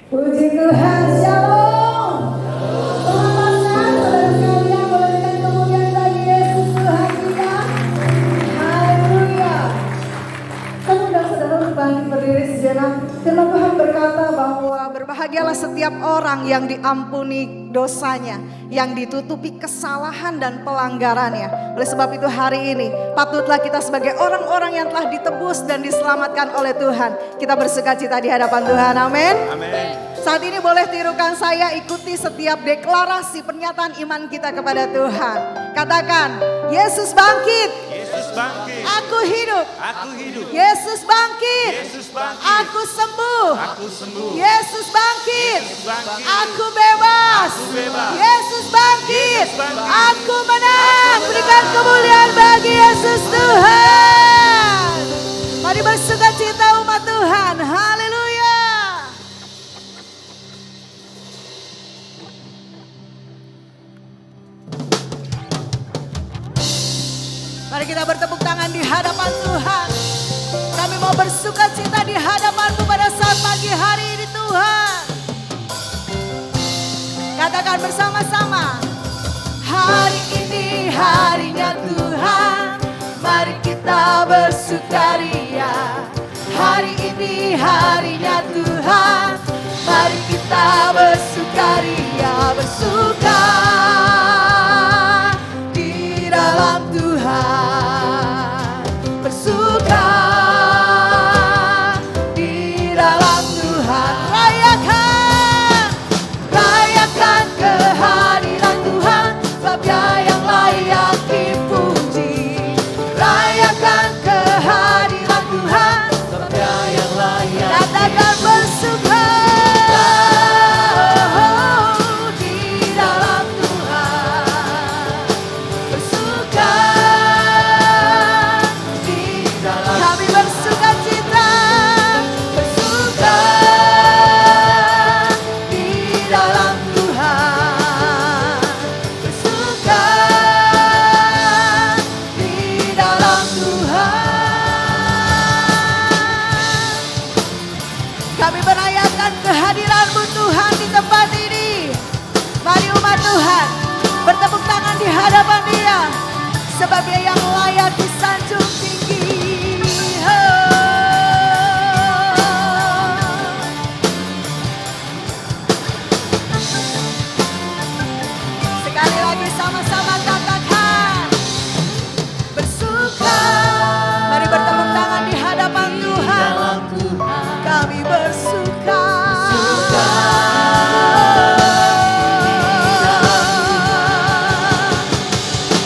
Puji Tuhan, shalom. Selamat siang, saudara sekalian. Boleh berikan kemuliaan bagi Yesus Tuhan kita. Haleluya. Saya undang saudara untuk bangkit berdiri sejenak. Firman Tuhan berkata bahwa berbahagialah setiap orang yang diampuni dosanya, yang ditutupi kesalahan dan pelanggarannya. Oleh sebab itu hari ini patutlah kita sebagai orang-orang yang telah ditebus dan diselamatkan oleh Tuhan, kita bersukacita di hadapan Tuhan. Amin. Amin. Saat ini boleh tirukan saya, ikuti setiap deklarasi pernyataan iman kita kepada Tuhan. Katakan, Yesus bangkit. Yesus bangkit. Aku hidup. Aku hidup. Yesus bangkit. Yesus bangkit. Aku sembuh. Aku sembuh. Yesus bangkit. Yesus bangkit. Aku bebas. Aku bebas. Yesus bangkit. Yesus bangkit. Aku menang. Aku Berikan menang. kemuliaan bagi Yesus Tuhan. Mari bersukacita umat Tuhan. Haleluya. Mari kita bertepuk tangan di hadapan Tuhan. Kami mau bersukacita di hadapan-Mu pada saat pagi hari ini Tuhan. Katakan bersama-sama. Hari ini harinya Tuhan, mari kita bersukaria. Hari ini harinya Tuhan, mari kita bersukaria. Bersuka di dalam Tuhan, bersuka di dalam Tuhan. Rayakan kehadiran Tuhan, sebab Dia yang layak dipuji. Rayakan kehadiran Tuhan, sebab Dia yang layak. Katakan bersuka di dalam Tuhan, bersuka di dalam. Kami bersuka cita, bersuka di dalam Tuhan, bersuka di dalam Tuhan. Kami merayakan kehadiran-Mu Tuhan di tempat ini. Mari umat Tuhan bertepuk tangan di hadapan Dia, sebab Dia yang layak disanjung tinggi. Sekali lagi sama-sama katakan bersuka. Mari bertepuk tangan di hadapan Tuhan. Kami bersuka.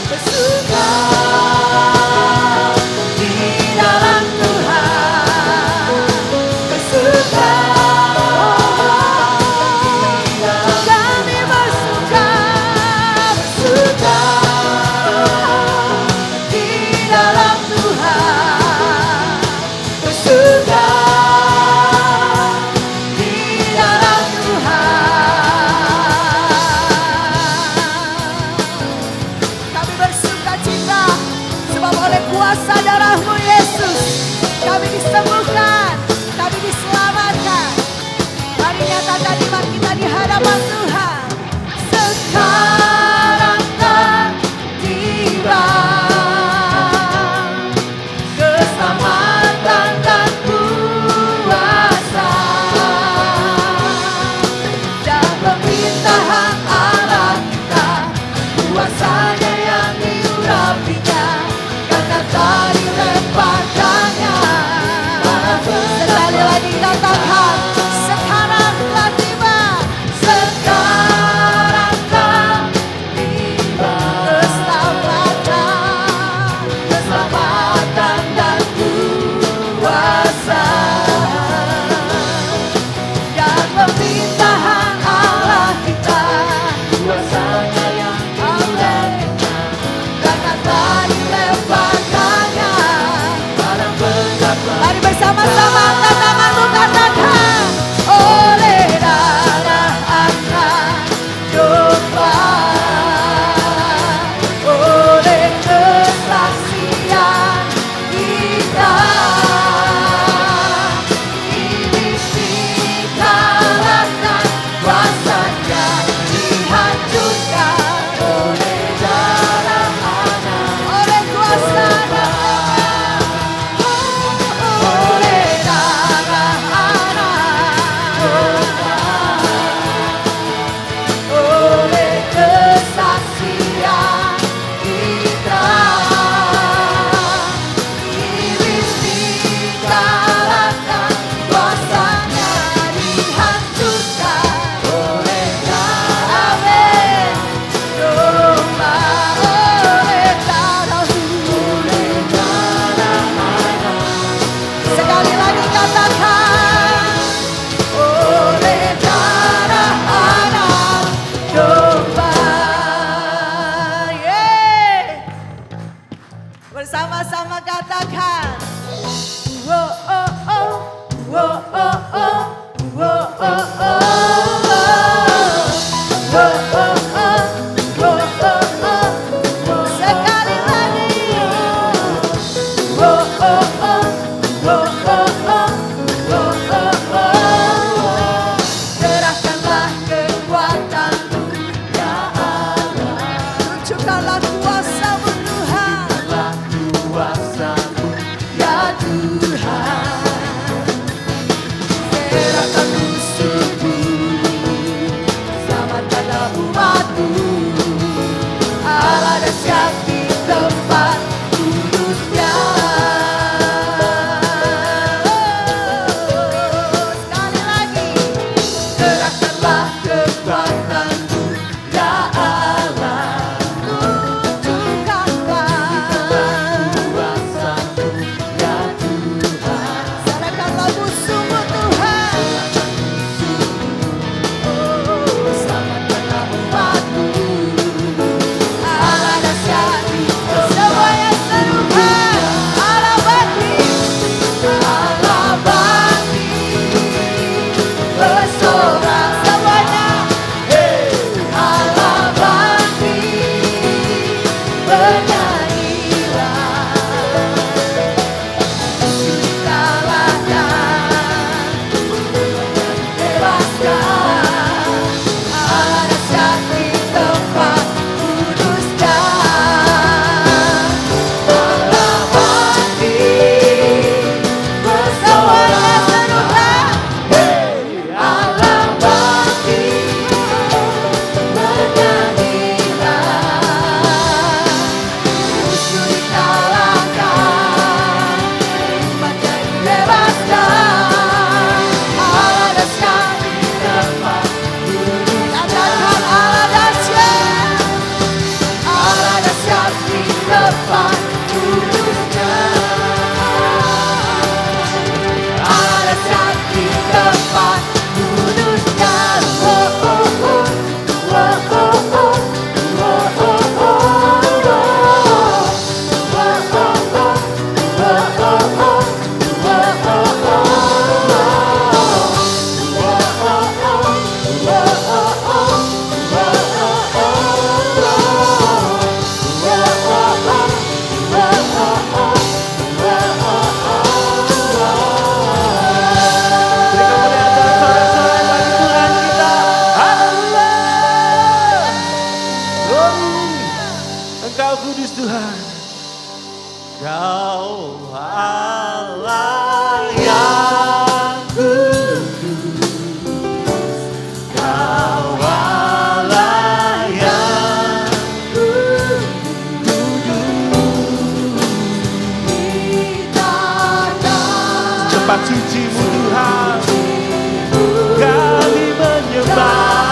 Bersuka Tuhan. Kau Allah yang kudus, Kau Allah yang kudus. Tempat suci-Mu Tuhan, kami menyembah.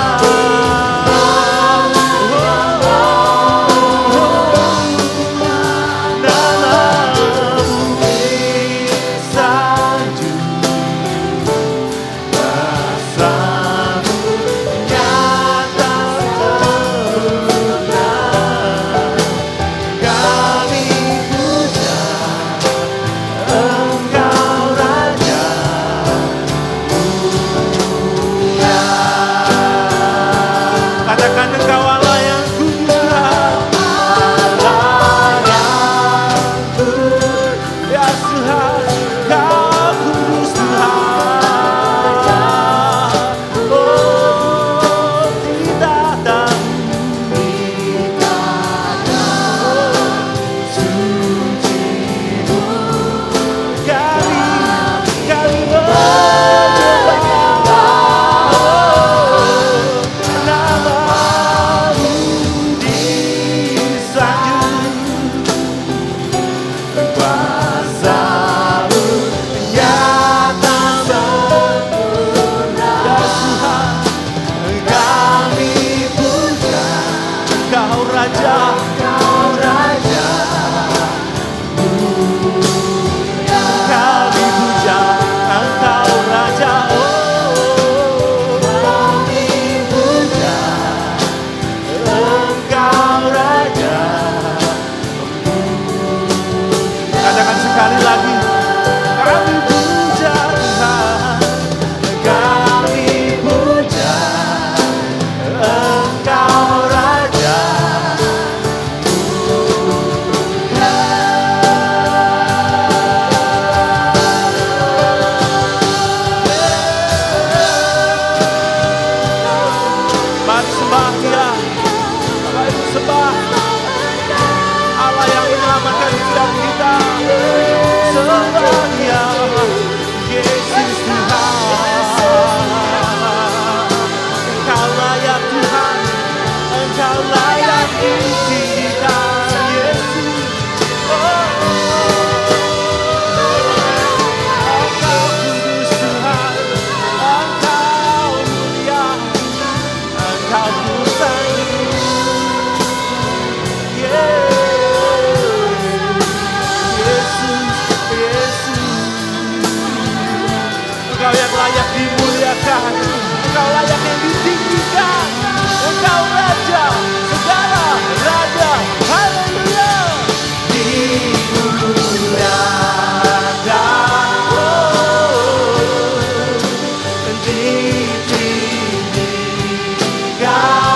Engkau yang layak dimuliakan, Engkau layak yang ditinggikan, Engkau Raja, segala Raja, haleluya. Dimuliakan, ditinggikan.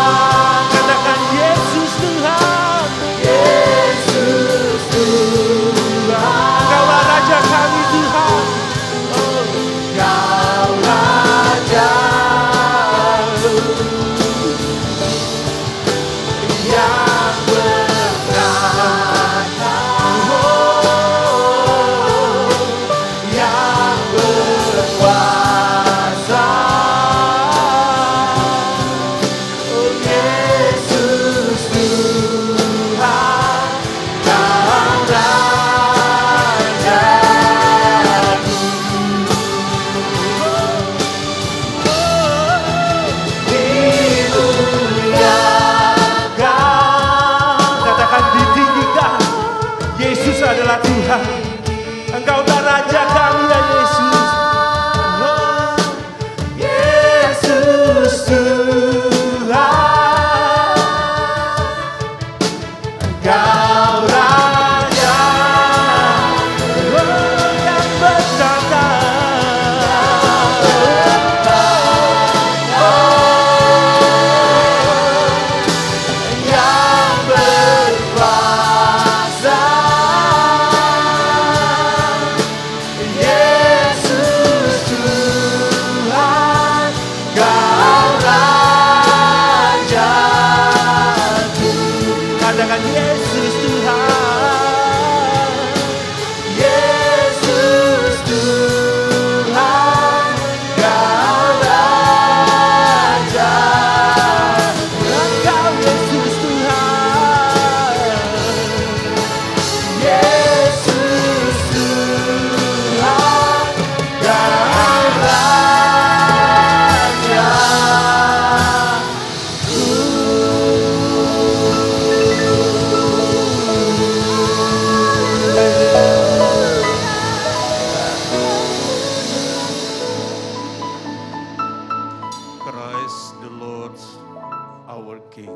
King.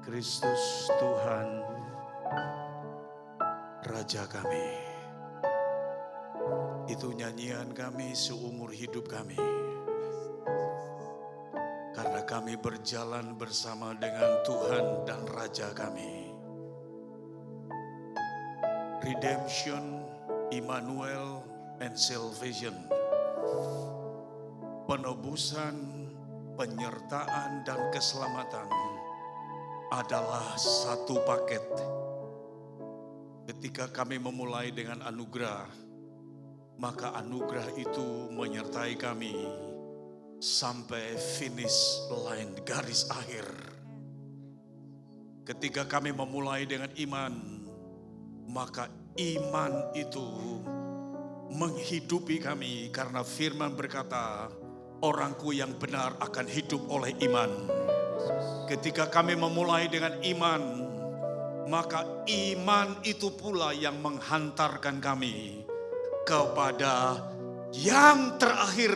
Kristus Tuhan, Raja kami. Itu nyanyian kami seumur hidup kami. Karena kami berjalan bersama dengan Tuhan dan Raja kami. Redemption, Immanuel, and salvation. Penebusan, penyertaan, dan keselamatan adalah satu paket. Ketika kami memulai dengan anugerah, maka anugerah itu menyertai kami sampai finish line, garis akhir. Ketika kami memulai dengan iman, maka iman itu menghidupi kami, karena firman berkata, orangku yang benar akan hidup oleh iman. Ketika kami memulai dengan iman, maka iman itu pula yang menghantarkan kami kepada yang terakhir,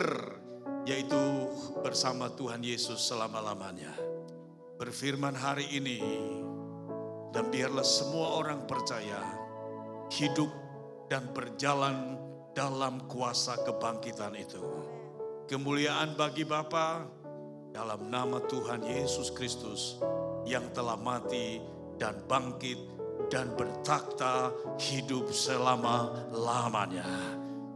yaitu bersama Tuhan Yesus selama-lamanya. Berfirman hari ini, dan biarlah semua orang percaya, hidup dan berjalan dalam kuasa kebangkitan itu. Kemuliaan bagi Bapa, dalam nama Tuhan Yesus Kristus yang telah mati dan bangkit dan bertakhta hidup selama-lamanya.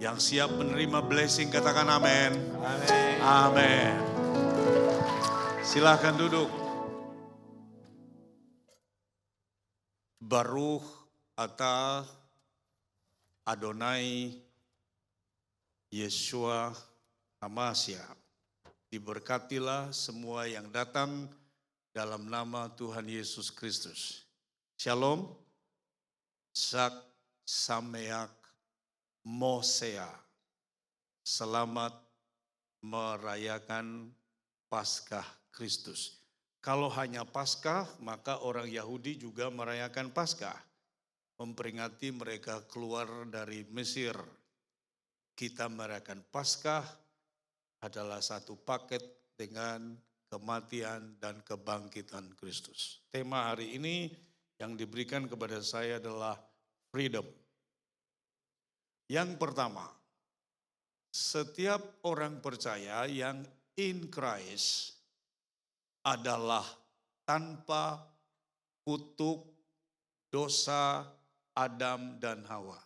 Yang siap menerima blessing katakan amin. Amin. Amin. Silakan duduk. Baruch atah Adonai Yeshua HaMashiach. Diberkatilah semua yang datang dalam nama Tuhan Yesus Kristus. Shalom, Sak Sameak Mosea. Selamat merayakan Paskah Kristus. Kalau hanya Paskah, maka orang Yahudi juga merayakan Paskah. Memperingati mereka keluar dari Mesir. Kita merayakan Paskah adalah satu paket dengan kematian dan kebangkitan Kristus. Tema hari ini yang diberikan kepada saya adalah freedom. Yang pertama, setiap orang percaya yang in Christ adalah tanpa kutuk dosa Adam dan Hawa.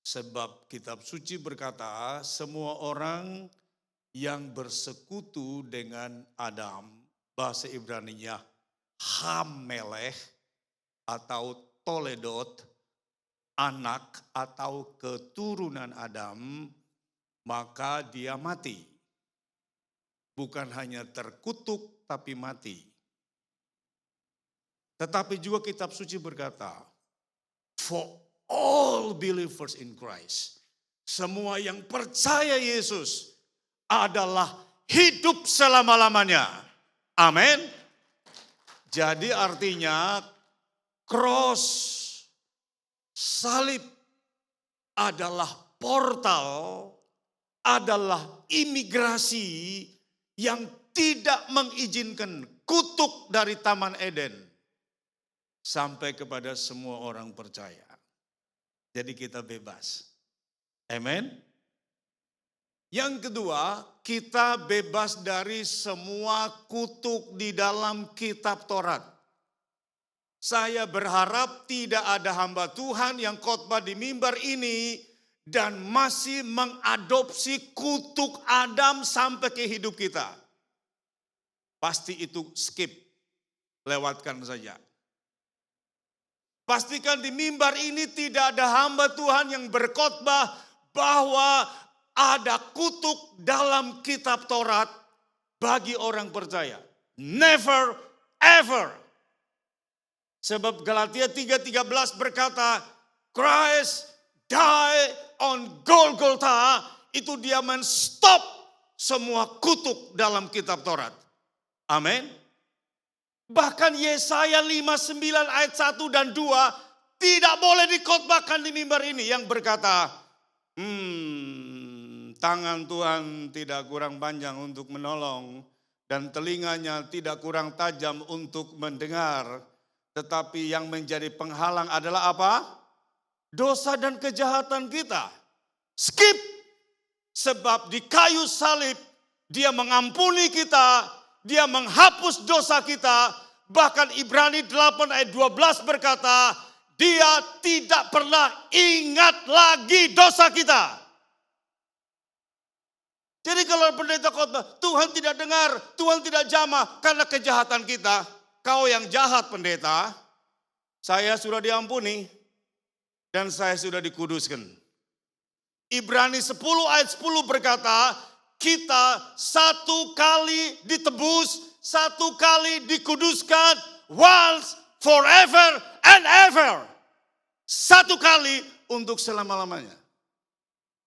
Sebab kitab suci berkata, semua orang yang bersekutu dengan Adam, bahasa Ibraninya Hamelech atau Toledot, anak atau keturunan Adam, maka dia mati. Bukan hanya terkutuk tapi mati. Tetapi juga kitab suci berkata, for all believers in Christ, semua yang percaya Yesus adalah hidup selama-lamanya. Amin. Jadi artinya cross, salib adalah portal, adalah imigrasi yang tidak mengizinkan kutuk dari Taman Eden sampai kepada semua orang percaya. Jadi kita bebas. Amin. Yang kedua, kita bebas dari semua kutuk di dalam kitab Taurat. Saya berharap tidak ada hamba Tuhan yang khotbah di mimbar ini dan masih mengadopsi kutuk Adam sampai ke hidup kita. Pasti itu skip, lewatkan saja. Pastikan di mimbar ini tidak ada hamba Tuhan yang berkhotbah bahwa ada kutuk dalam kitab Taurat bagi orang percaya. Never ever. Sebab Galatia 3:13 berkata, Christ died on Golgotha, itu dia men-stop semua kutuk dalam kitab Taurat. Amin. Bahkan Yesaya 59 ayat 1 dan 2 tidak boleh dikhotbahkan di mimbar ini, yang berkata, tangan Tuhan tidak kurang panjang untuk menolong, dan telinganya tidak kurang tajam untuk mendengar. Tetapi yang menjadi penghalang adalah apa? Dosa dan kejahatan kita. Skip. Sebab di kayu salib dia mengampuni kita, dia menghapus dosa kita. Bahkan Ibrani 8 ayat 12 berkata, dia tidak pernah ingat lagi dosa kita. Jadi kalau pendeta khotbah, Tuhan tidak dengar, Tuhan tidak jamah karena kejahatan kita. Kau yang jahat pendeta, saya sudah diampuni dan saya sudah dikuduskan. Ibrani 10 ayat 10 berkata, kita satu kali ditebus, satu kali dikuduskan, once, forever and ever. Satu kali untuk selama-lamanya.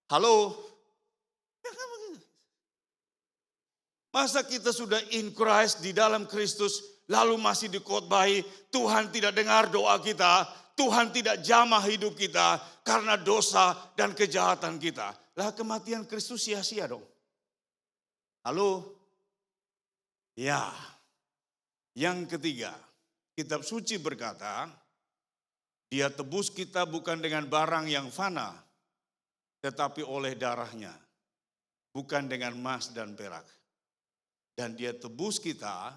Halo? Ya kan begitu. Masa kita sudah in Christ, di dalam Kristus, lalu masih dikhotbahi, Tuhan tidak dengar doa kita, Tuhan tidak jamah hidup kita karena dosa dan kejahatan kita. Lah kematian Kristus sia-sia dong. Halo? Ya. Yang ketiga, kitab suci berkata, dia tebus kita bukan dengan barang yang fana, tetapi oleh darahnya, bukan dengan emas dan perak. Dan dia tebus kita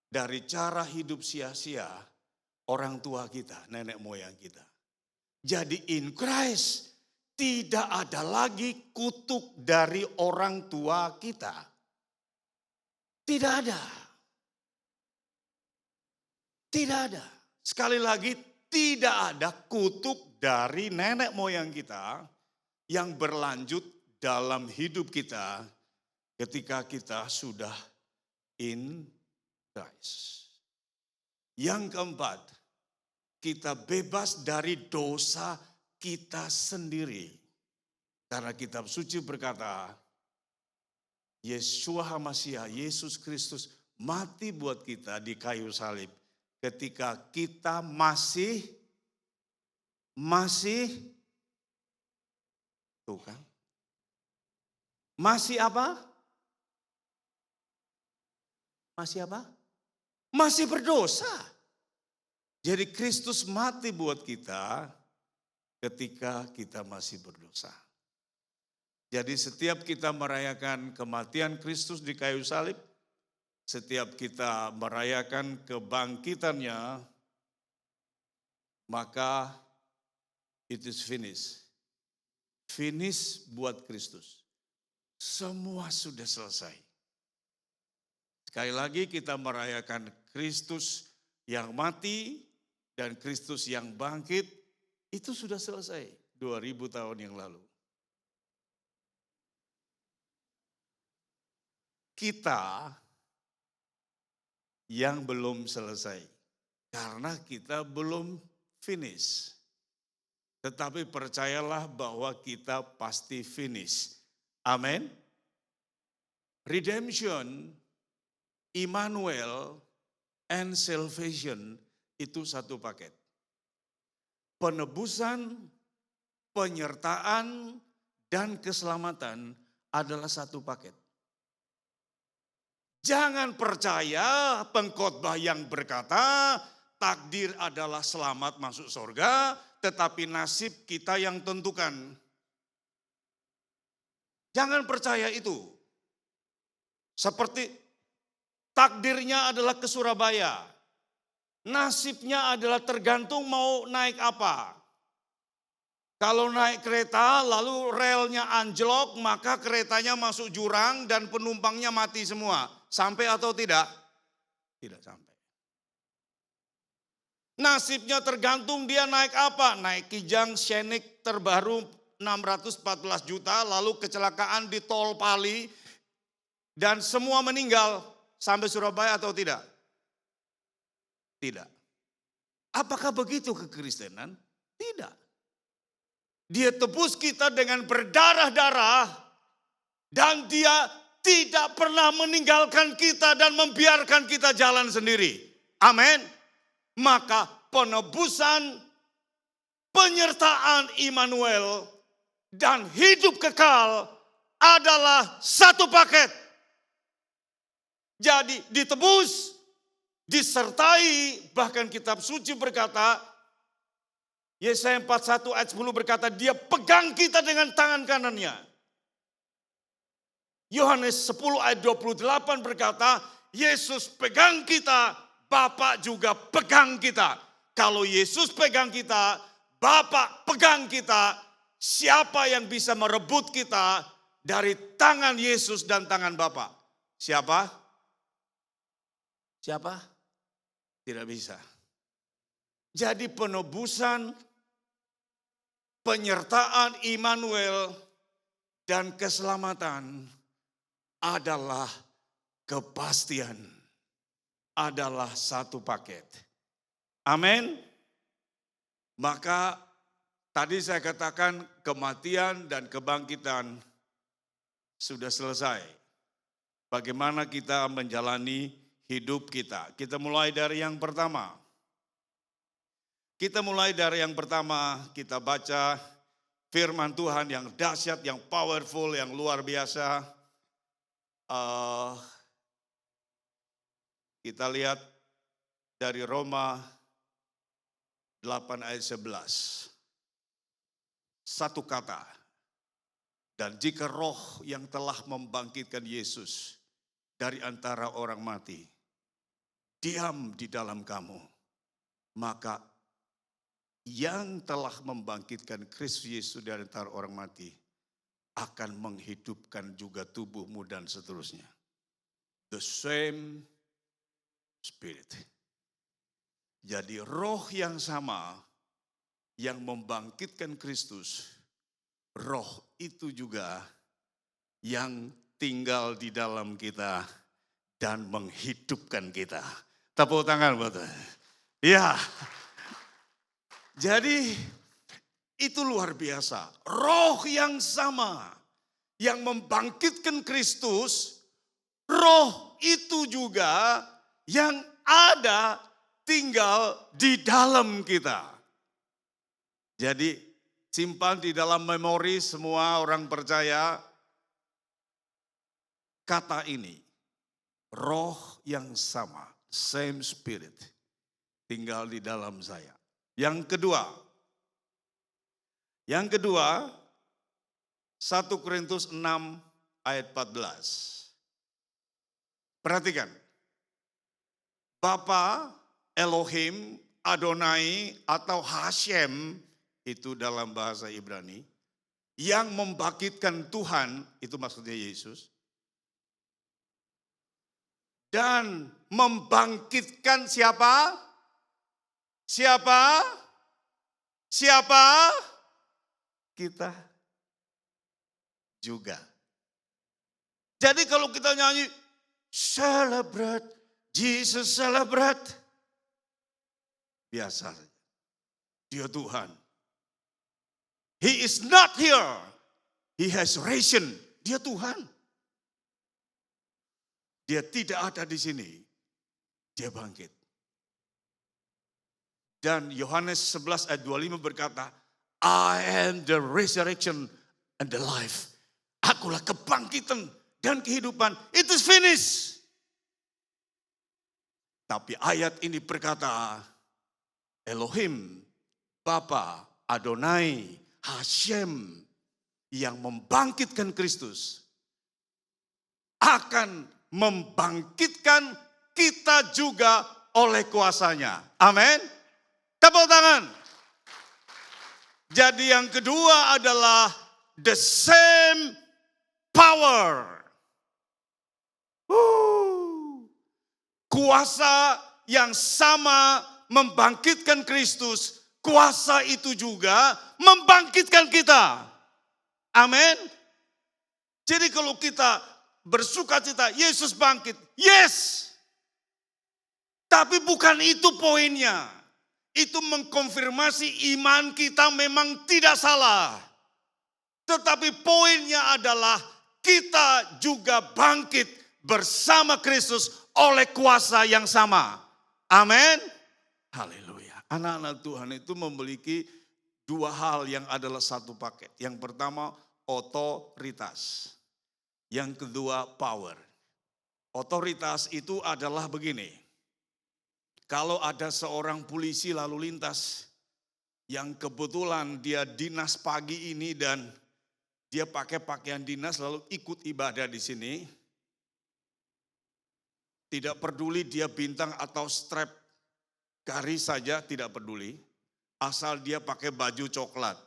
dari cara hidup sia-sia orang tua kita, nenek moyang kita. Jadi in Christ tidak ada lagi kutuk dari orang tua kita. Tidak ada. Tidak ada. Sekali lagi tidak ada kutuk dari nenek moyang kita yang berlanjut dalam hidup kita ketika kita sudah in Christ. Yang keempat, kita bebas dari dosa kita sendiri. Karena kitab suci berkata, Yeshua HaMashiach, Yesus Kristus mati buat kita di kayu salib. Ketika kita masih, tuh kan? Masih apa? Masih apa? Masih berdosa. Jadi Kristus mati buat kita ketika kita masih berdosa. Jadi setiap kita merayakan kematian Kristus di kayu salib, setiap kita merayakan kebangkitannya, maka it is finished. Finish buat Kristus. Semua sudah selesai. Sekali lagi kita merayakan Kristus yang mati dan Kristus yang bangkit, itu sudah selesai 2000 tahun yang lalu. Kita yang belum selesai karena kita belum finish. Tetapi percayalah bahwa kita pasti finish. Amin. Redemption, Immanuel, and salvation itu satu paket. Penebusan, penyertaan, dan keselamatan adalah satu paket. Jangan percaya pengkhotbah yang berkata takdir adalah selamat masuk surga, tetapi nasib kita yang tentukan. Jangan percaya itu. Seperti takdirnya adalah ke Surabaya. Nasibnya adalah tergantung mau naik apa. Kalau naik kereta lalu relnya anjlok, maka keretanya masuk jurang dan penumpangnya mati semua. Sampai atau tidak? Tidak sampai. Nasibnya tergantung dia naik apa. Naik Kijang Scenic terbaru 614 juta, lalu kecelakaan di tol Pali dan semua meninggal. Sampai Surabaya atau tidak? Tidak. Apakah begitu kekristenan? Tidak. Dia tebus kita dengan berdarah-darah dan dia tidak pernah meninggalkan kita dan membiarkan kita jalan sendiri. Amin. Maka penebusan, penyertaan Immanuel dan hidup kekal adalah satu paket. Jadi ditebus, disertai, bahkan kitab suci berkata, Yesaya 41 ayat 10 berkata, dia pegang kita dengan tangan kanannya. Yohanes 10 ayat 28 berkata, Yesus pegang kita, Bapa juga pegang kita. Kalau Yesus pegang kita, Bapa pegang kita, siapa yang bisa merebut kita dari tangan Yesus dan tangan Bapa? Siapa? Siapa? Tidak bisa. Jadi penebusan, penyertaan Immanuel, dan keselamatan adalah kepastian, adalah satu paket. Amin. Maka tadi saya katakan kematian dan kebangkitan sudah selesai. Bagaimana kita menjalani hidup kita. Kita mulai dari yang pertama. Kita baca firman Tuhan yang dahsyat, yang powerful, yang luar biasa. Kita lihat dari Roma 8 ayat 11. Satu kata. Dan jika roh yang telah membangkitkan Yesus dari antara orang mati diam di dalam kamu, maka yang telah membangkitkan Kristus Yesus dari antara orang mati akan menghidupkan juga tubuhmu dan seterusnya. The same Spirit. Jadi roh yang sama yang membangkitkan Kristus, roh itu juga yang tinggal di dalam kita dan menghidupkan kita. Tepuk tangan buat saya. Ya. Jadi itu luar biasa. Roh yang sama yang membangkitkan Kristus, roh itu juga yang ada tinggal di dalam kita. Jadi simpan di dalam memori semua orang percaya kata ini. Roh yang sama, same spirit, tinggal di dalam saya. Yang kedua, 1 Korintus 6 ayat 14. Perhatikan. Bapa, Elohim, Adonai atau Hashem, itu dalam bahasa Ibrani, yang membangkitkan Tuhan, itu maksudnya Yesus, dan membangkitkan siapa? Siapa? Kita juga. Jadi kalau kita nyanyi, celebrate, Jesus celebrate. Biasa saja. Dia Tuhan. He is not here. He has risen. Dia Tuhan. Dia tidak ada di sini. Dia bangkit. Dan Yohanes 11 ayat 25 berkata, I am the resurrection and the life. Akulah kebangkitan dan kehidupan. It is finished. Tapi ayat ini berkata, Elohim, Bapa, Adonai, Hashem, yang membangkitkan Kristus, akan membangkitkan kita juga oleh kuasanya. Amin. Tepuk tangan. Jadi yang kedua adalah the same power. Kuasa yang sama membangkitkan Kristus, kuasa itu juga membangkitkan kita. Amin. Jadi kalau kita bersukacita, Yesus bangkit. Yes. Tapi bukan itu poinnya. Itu mengkonfirmasi iman kita memang tidak salah. Tetapi poinnya adalah kita juga bangkit bersama Kristus oleh kuasa yang sama. Amin. Haleluya. Anak-anak Tuhan itu memiliki dua hal yang adalah satu paket. Yang pertama otoritas. Yang kedua power. Otoritas itu adalah begini. Kalau ada seorang polisi lalu lintas yang kebetulan dia dinas pagi ini dan dia pakai pakaian dinas lalu ikut ibadah di sini, tidak peduli dia bintang atau strap garis saja, tidak peduli. Asal dia pakai baju coklat.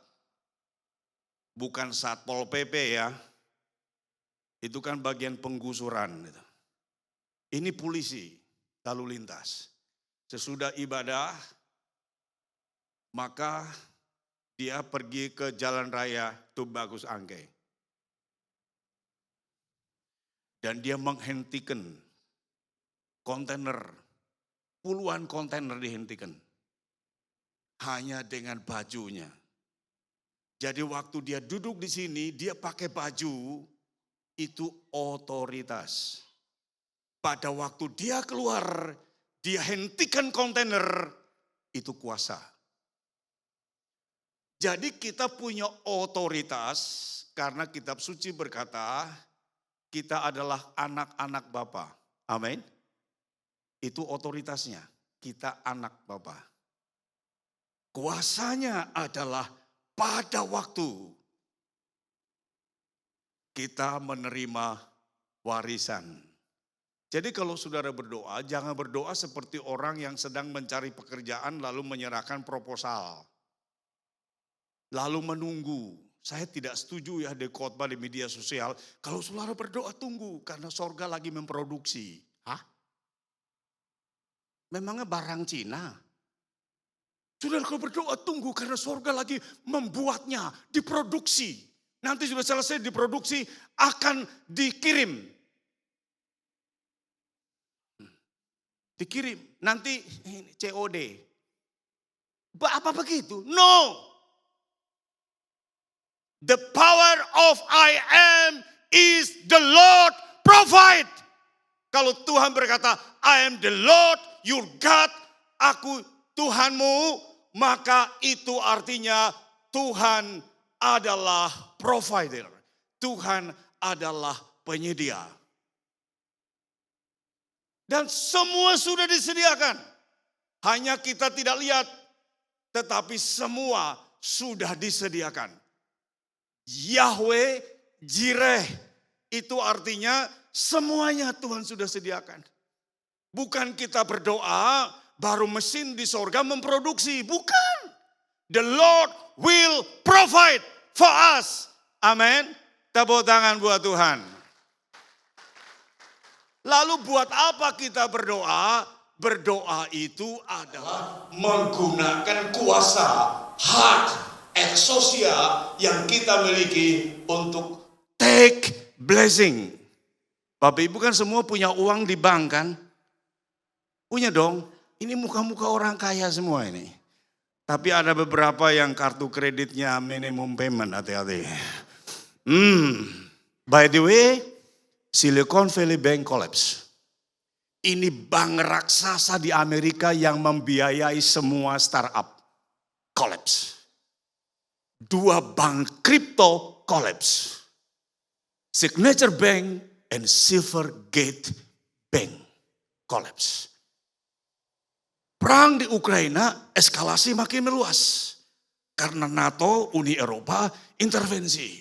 Bukan Satpol PP ya. Itu kan bagian penggusuran. Ini polisi lalu lintas. Sesudah ibadah, maka dia pergi ke jalan raya Tubagus Angke. Dan dia menghentikan kontainer, puluhan kontainer dihentikan. Hanya dengan bajunya. Jadi waktu dia duduk di sini, dia pakai baju, itu otoritas. Pada waktu dia keluar, dia hentikan kontainer, itu kuasa. Jadi kita punya otoritas, karena kitab suci berkata, kita adalah anak-anak Bapa. Amin. Itu otoritasnya, kita anak Bapa. Kuasanya adalah pada waktu kita menerima warisan. Jadi kalau saudara berdoa, jangan berdoa seperti orang yang sedang mencari pekerjaan lalu menyerahkan proposal. Lalu menunggu. Saya tidak setuju ya di khotbah di media sosial. Kalau saudara berdoa tunggu karena sorga lagi memproduksi. Hah? Memangnya barang Cina? Saudara kalau berdoa tunggu karena sorga lagi membuatnya, diproduksi. Nanti sudah selesai diproduksi akan dikirim. Dikirim, nanti COD. Apa begitu? No. The power of I am is the Lord provide. Kalau Tuhan berkata, I am the Lord your God, aku Tuhanmu, maka itu artinya Tuhan adalah provider. Tuhan adalah penyedia. Dan semua sudah disediakan. Hanya kita tidak lihat, tetapi semua sudah disediakan. Yahweh Jireh, itu artinya semuanya Tuhan sudah sediakan. Bukan kita berdoa, baru mesin di sorga memproduksi. Bukan. The Lord will provide for us. Amin. Tepuk tangan buat Tuhan. Lalu buat apa kita berdoa? Berdoa itu adalah menggunakan kuasa hak eksosia yang kita miliki untuk take blessing. Bapak Ibu kan semua punya uang di bank kan? Punya dong. Ini muka-muka orang kaya semua ini. Tapi ada beberapa yang kartu kreditnya minimum payment, hati-hati. By the way, Silicon Valley Bank collapse. Ini bank raksasa di Amerika yang membiayai semua startup. Collapse. 2 bank kripto collapse. Signature Bank and Silvergate Bank collapse. Perang di Ukraina eskalasi makin meluas. Karena NATO, Uni Eropa intervensi.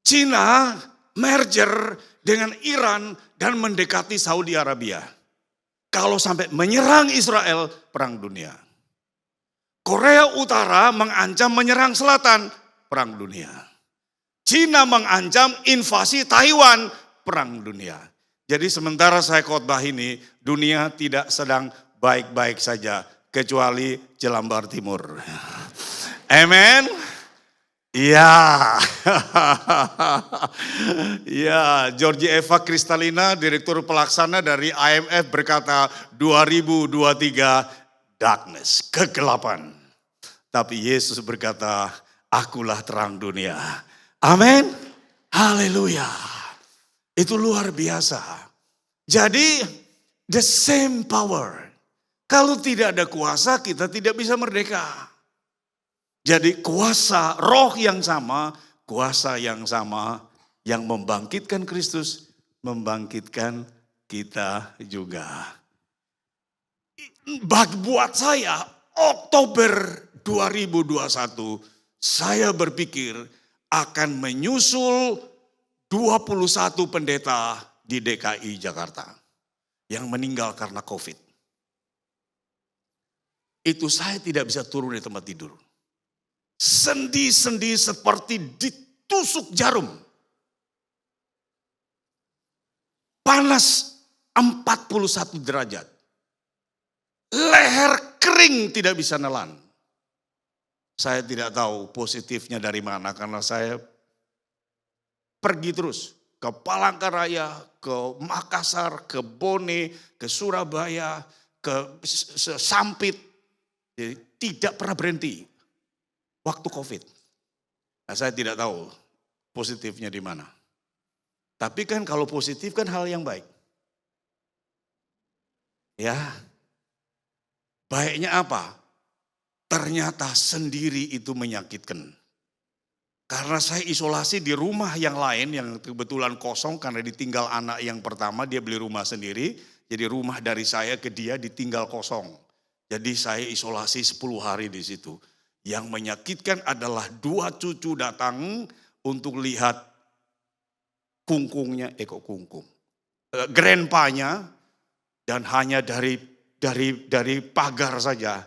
Cina merger dengan Iran dan mendekati Saudi Arabia. Kalau sampai menyerang Israel, perang dunia. Korea Utara mengancam menyerang selatan, perang dunia. Cina mengancam invasi Taiwan, perang dunia. Jadi sementara saya khotbah ini, dunia tidak sedang baik-baik saja, kecuali Jelambar Timur. Amen. Ya, ya, Georgie Eva Kristalina, Direktur Pelaksana dari IMF berkata 2023 darkness, kegelapan. Tapi Yesus berkata, akulah terang dunia. Amin. Haleluya. Itu luar biasa. Jadi the same power. Kalau tidak ada kuasa, kita tidak bisa merdeka. Jadi kuasa roh yang sama, kuasa yang sama yang membangkitkan Kristus membangkitkan kita juga. Buat saya, Oktober 2021, saya berpikir akan menyusul 21 pendeta di DKI Jakarta yang meninggal karena COVID. Itu saya tidak bisa turun di tempat tidur. Sendi-sendi seperti ditusuk jarum. Panas 41 derajat. Leher kering tidak bisa nelan. Saya tidak tahu positifnya dari mana karena saya pergi terus ke Palangkaraya, ke Makassar, ke Bone, ke Surabaya, ke Sampit. Jadi tidak pernah berhenti waktu COVID. Nah, saya tidak tahu positifnya di mana. Tapi kan kalau positif kan hal yang baik. Ya, baiknya apa? Ternyata sendiri itu menyakitkan. Karena saya isolasi di rumah yang lain yang kebetulan kosong karena ditinggal anak yang pertama, dia beli rumah sendiri. Jadi rumah dari saya ke dia ditinggal kosong. Jadi saya isolasi 10 hari di situ. Yang menyakitkan adalah 2 cucu datang untuk lihat kungkungnya, grandpanya, dan hanya dari pagar saja.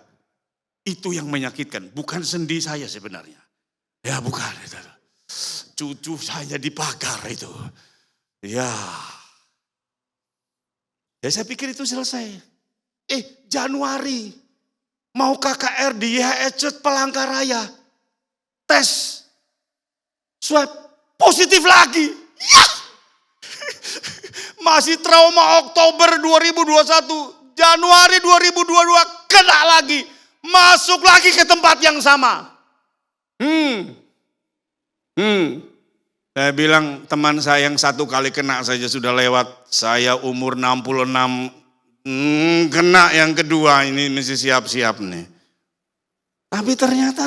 Itu yang menyakitkan, bukan sendi saya sebenarnya. Ya bukan, cucu saya di pagar itu. Ya saya pikir itu selesai. Januari mau KKR di YHS Palangkaraya. Tes swab positif lagi. Ya. Masih trauma Oktober 2021, Januari 2022 kena lagi. Masuk lagi ke tempat yang sama. Saya bilang teman saya yang 1 kali kena saja sudah lewat. Saya umur 66, kena yang kedua ini mesti siap-siap nih. Tapi ternyata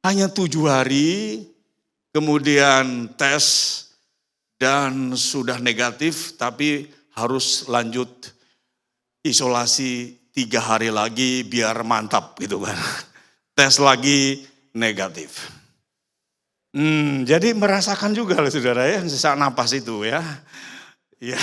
hanya 7 hari kemudian tes dan sudah negatif, tapi harus lanjut isolasi 3 hari lagi biar mantap gitu kan. Tes lagi negatif. Jadi merasakan juga loh saudara ya, sesak napas itu ya. Ya.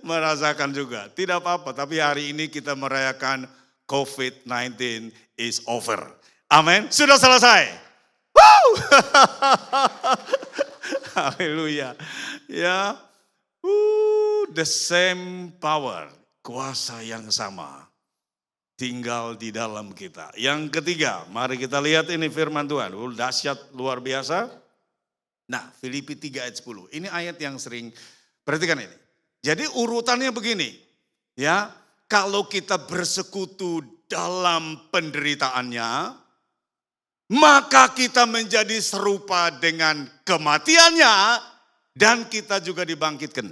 Merasakan juga, tidak apa-apa. Tapi hari ini kita merayakan COVID-19 is over. Amin, sudah selesai. Woo! Haleluya. Ya, the same power, kuasa yang sama tinggal di dalam kita. Yang ketiga, mari kita lihat ini firman Tuhan. Dahsyat luar biasa. Nah, Filipi 3 ayat 10. Ini ayat yang sering, perhatikan ini. Jadi urutannya begini. Ya, kalau kita bersekutu dalam penderitaannya, maka kita menjadi serupa dengan kematiannya dan kita juga dibangkitkan.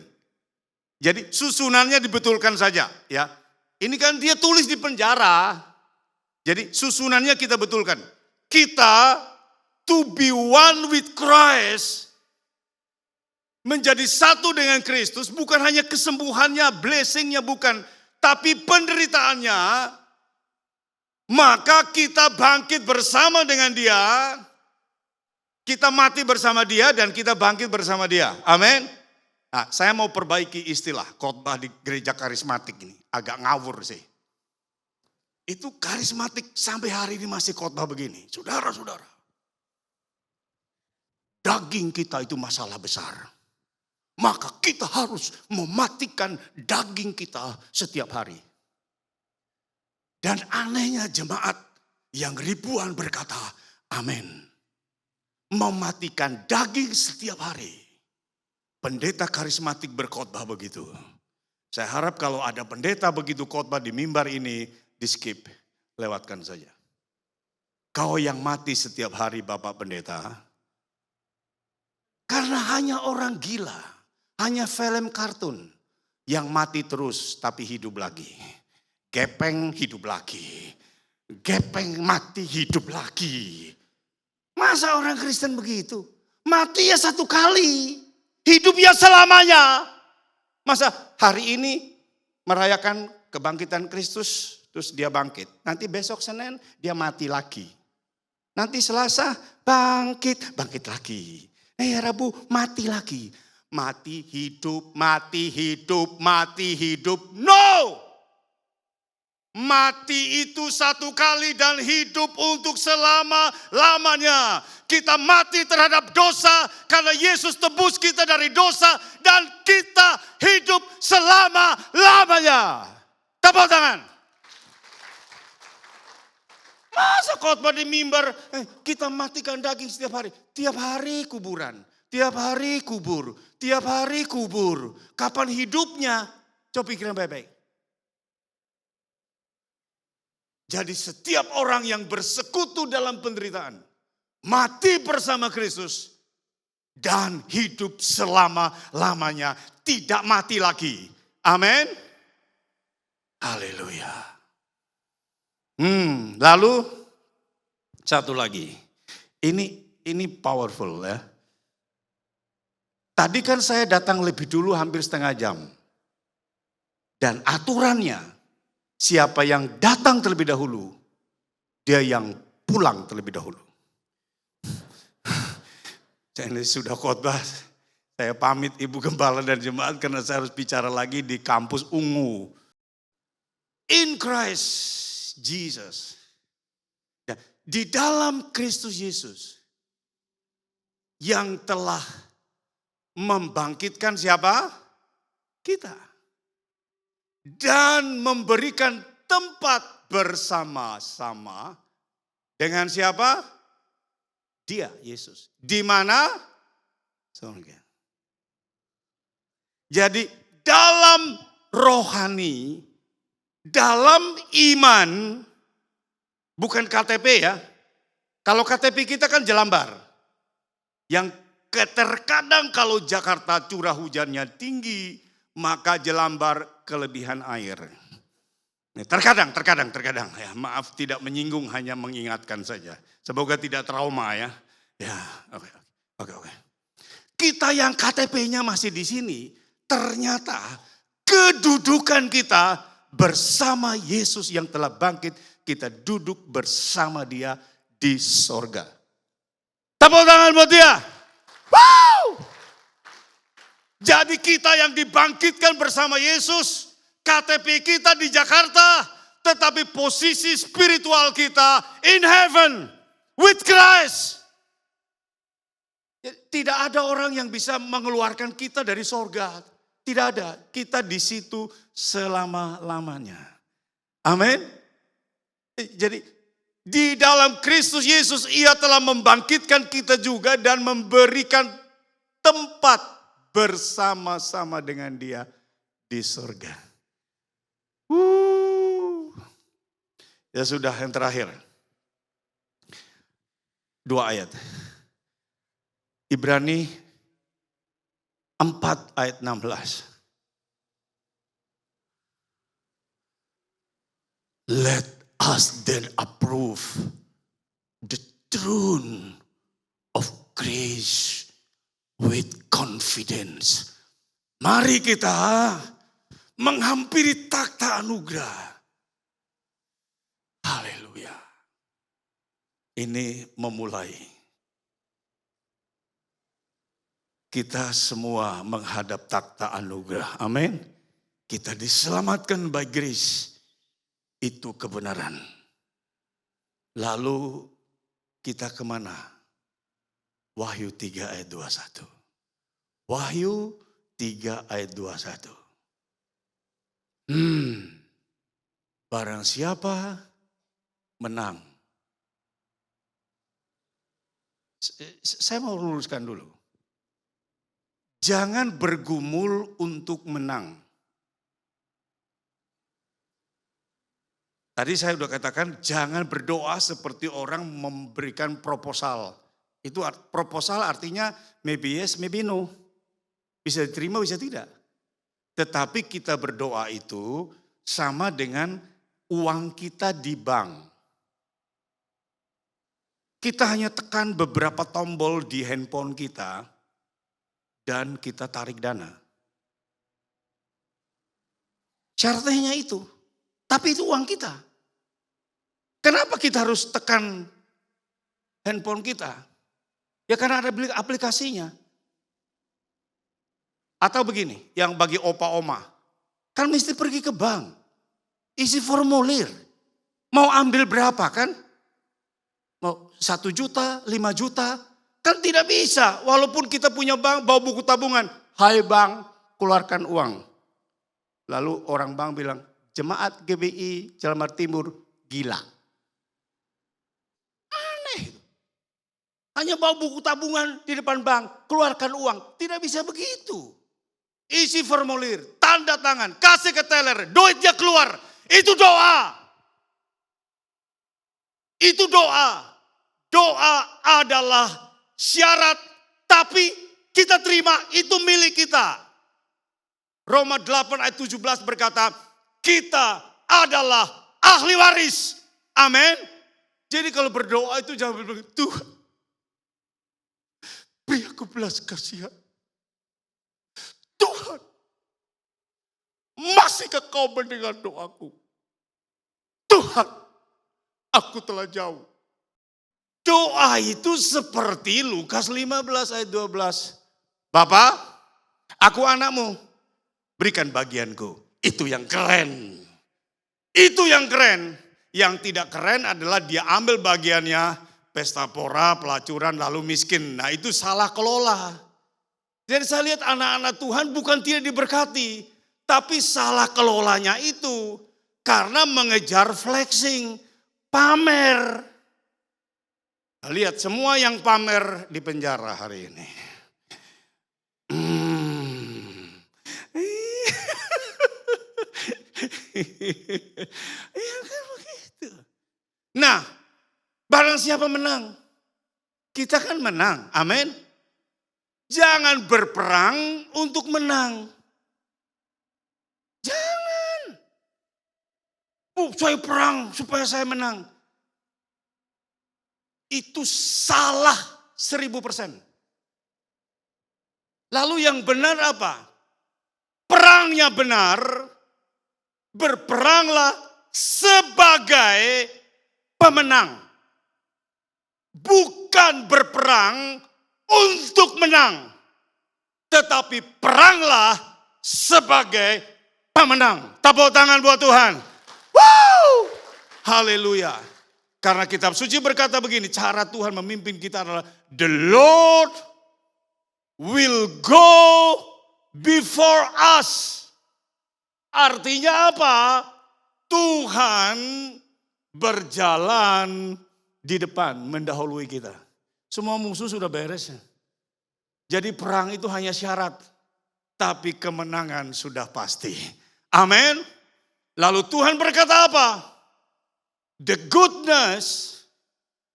Jadi susunannya dibetulkan saja, ya. Ini kan dia tulis di penjara. Jadi susunannya kita betulkan. Kita to be one with Christ, menjadi satu dengan Kristus, bukan hanya kesembuhannya, blessingnya bukan, tapi penderitaannya, maka kita bangkit bersama dengan dia, kita mati bersama dia dan kita bangkit bersama dia. Amin. Nah, saya mau perbaiki istilah khotbah di gereja karismatik ini. Agak ngawur sih. Itu karismatik sampai hari ini masih khotbah begini. Saudara-saudara. Daging kita itu masalah besar. Maka kita harus mematikan daging kita setiap hari. Dan anehnya jemaat yang ribuan berkata, amin. Mematikan daging setiap hari. Pendeta karismatik berkhotbah begitu. Saya harap kalau ada pendeta begitu khotbah di mimbar ini, di skip, lewatkan saja. Kau yang mati setiap hari Bapak Pendeta, karena hanya orang gila, hanya film kartun yang mati terus tapi hidup lagi. Gepeng hidup lagi, gepeng mati hidup lagi. Masa orang Kristen begitu? Mati ya satu kali. Hidup ya selamanya. Masa hari ini merayakan kebangkitan Kristus, terus dia bangkit. Nanti besok Senin dia mati lagi. Nanti Selasa bangkit lagi. Rabu mati lagi. Mati hidup, mati hidup, mati hidup. No! Mati itu satu kali dan hidup untuk selama-lamanya. Kita mati terhadap dosa karena Yesus tebus kita dari dosa dan kita hidup selama-lamanya. Tepuk tangan. Masa khotbah di mimbar, kita matikan daging setiap hari. Tiap hari kuburan, tiap hari kubur, tiap hari kubur. Kapan hidupnya? Coba pikirin baik-baik. Jadi setiap orang yang bersekutu dalam penderitaan, mati bersama Kristus, dan hidup selama-lamanya, tidak mati lagi. Amin. Haleluya. Lalu satu lagi. Ini powerful ya. Tadi kan saya datang lebih dulu hampir setengah jam. Dan aturannya, siapa yang datang terlebih dahulu, dia yang pulang terlebih dahulu. Ini sudah khotbah. Saya pamit Ibu Gembala dan jemaat karena saya harus bicara lagi di kampus Ungu. In Christ Jesus. Ya, di dalam Kristus Yesus yang telah membangkitkan siapa? Kita. Dan memberikan tempat bersama-sama dengan siapa? Dia, Yesus. Di mana? Surga. Jadi dalam rohani, dalam iman, bukan KTP ya. Kalau KTP kita kan Jelambar. Yang terkadang kalau Jakarta curah hujannya tinggi, maka Jelambar kelebihan air. Terkadang ya, maaf tidak menyinggung, hanya mengingatkan saja. Semoga tidak trauma ya. Ya, oke. Kita yang KTP-nya masih di sini, ternyata kedudukan kita bersama Yesus yang telah bangkit, kita duduk bersama Dia di sorga. Tepuk tangan buat Dia. Wow! Jadi kita yang dibangkitkan bersama Yesus, KTP kita di Jakarta, tetapi posisi spiritual kita in heaven with Christ. Tidak ada orang yang bisa mengeluarkan kita dari sorga. Tidak ada. Kita di situ selama-lamanya. Amin. Jadi di dalam Kristus Yesus Ia telah membangkitkan kita juga dan memberikan tempat bersama-sama dengan Dia di sorga. Ya sudah, yang terakhir. 2 ayat. Ibrani 4 ayat 16. Let us then approve the throne of grace with confidence. Mari kita menghampiri takhta anugerah. Haleluya. Ini memulai. Kita semua menghadap takhta anugerah. Amin. Kita diselamatkan by grace. Itu kebenaran. Lalu kita kemana? Wahyu 3 ayat 21. Wahyu 3 ayat 21. Barang siapa menang. Saya mau luruskan dulu. Jangan bergumul untuk menang. Tadi saya sudah katakan jangan berdoa seperti orang memberikan proposal. Itu proposal artinya maybe yes, maybe no. Bisa diterima, bisa tidak. Tetapi kita berdoa itu sama dengan uang kita di bank. Kita hanya tekan beberapa tombol di handphone kita dan kita tarik dana. Syaratnya itu. Tapi itu uang kita. Kenapa kita harus tekan handphone kita? Ya karena ada aplikasinya. Atau begini, yang bagi opa-oma. Kan mesti pergi ke bank. Isi formulir. Mau ambil berapa kan? Mau 1 juta, 5 juta. Kan tidak bisa. Walaupun kita punya bank, bawa buku tabungan. Hai bank, keluarkan uang. Lalu orang bank bilang, jemaat GBI Jelamar Timur gila. Aneh. Hanya bawa buku tabungan di depan bank, keluarkan uang. Tidak bisa begitu. Isi formulir, tanda tangan, kasih ke teller, duitnya keluar. Itu doa. Itu doa. Doa adalah syarat, tapi kita terima itu milik kita. Roma 8 ayat 17 berkata, kita adalah ahli waris. Amin. Jadi kalau berdoa itu jangan bilang, Tuhan, beri aku belas kasihan. Tuhan, masihkah kau mendengar doaku? Tuhan, aku telah jauh. Doa itu seperti Lukas 15 ayat 12. Bapak, aku anakmu, berikan bagianku. Itu yang keren. Itu yang keren. Yang tidak keren adalah dia ambil bagiannya, pesta pora, pelacuran, lalu miskin. Nah itu salah kelola. Jadi saya lihat anak-anak Tuhan bukan tidak diberkati, tapi salah kelolanya itu karena mengejar flexing, pamer. Lihat semua yang pamer di penjara hari ini. Ya kan begitu. Nah, barang siapa menang? Kita kan menang, amin. Jangan berperang untuk menang. Jangan. Saya perang supaya saya menang. Itu salah 1000%. Lalu yang benar apa? Perangnya benar, berperanglah sebagai pemenang. Bukan berperang untuk menang. Tetapi peranglah sebagai pemenang. Tepuk tangan buat Tuhan. Wow! Haleluya. Karena kitab suci berkata begini, cara Tuhan memimpin kita adalah the Lord will go before us. Artinya apa? Tuhan berjalan di depan, mendahului kita. Semua musuh sudah beres. Jadi perang itu hanya syarat, tapi kemenangan sudah pasti. Amin. Lalu Tuhan berkata apa? The goodness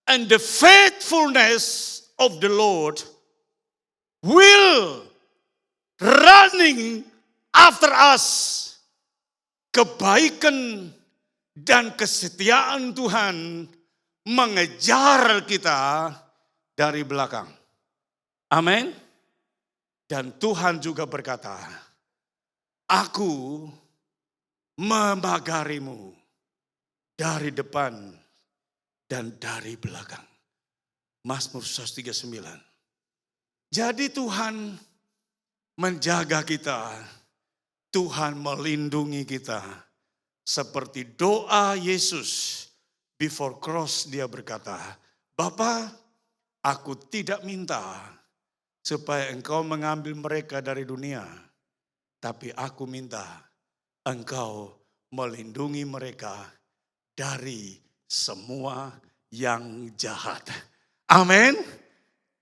and the faithfulness of the Lord will running after us. Kebaikan dan kesetiaan Tuhan mengejar kita dari belakang. Amin. Dan Tuhan juga berkata, aku memagarimu dari depan dan dari belakang. Mazmur 139. Jadi Tuhan menjaga kita. Tuhan melindungi kita. Seperti doa Yesus before cross, dia berkata, Bapa, aku tidak minta supaya engkau mengambil mereka dari dunia. Tapi aku minta engkau melindungi mereka dari semua yang jahat. Amin.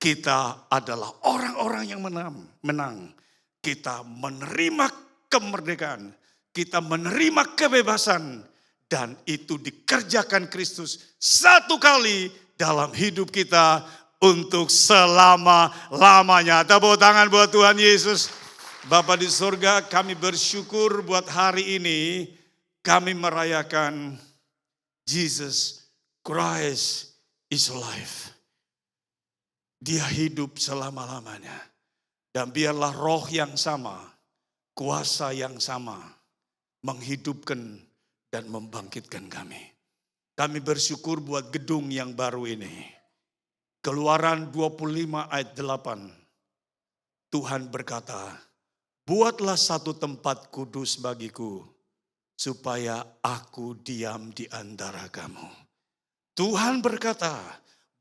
Kita adalah orang-orang yang menang. Kita menerima kemerdekaan. Kita menerima kebebasan. Dan itu dikerjakan Kristus satu kali dalam hidup kita untuk selama-lamanya. Tepuk tangan buat Tuhan Yesus. Bapa di surga, kami bersyukur buat hari ini. Kami merayakan Jesus Christ is alive. Dia hidup selama-lamanya. Dan biarlah roh yang sama, kuasa yang sama, menghidupkan dan membangkitkan kami. Kami bersyukur buat gedung yang baru ini. Keluaran 25 ayat 8. Tuhan berkata, buatlah satu tempat kudus bagiku, supaya aku diam di antara kamu. Tuhan berkata,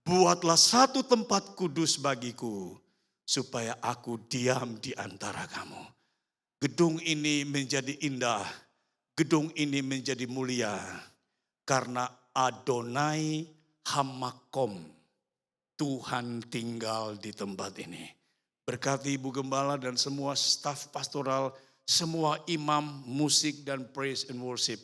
buatlah satu tempat kudus bagiku, supaya aku diam di antara kamu. Gedung ini menjadi indah, gedung ini menjadi mulia, karena Adonai Hamakom, Tuhan tinggal di tempat ini. Berkati Ibu Gembala dan semua staf pastoral, semua imam, musik dan praise and worship,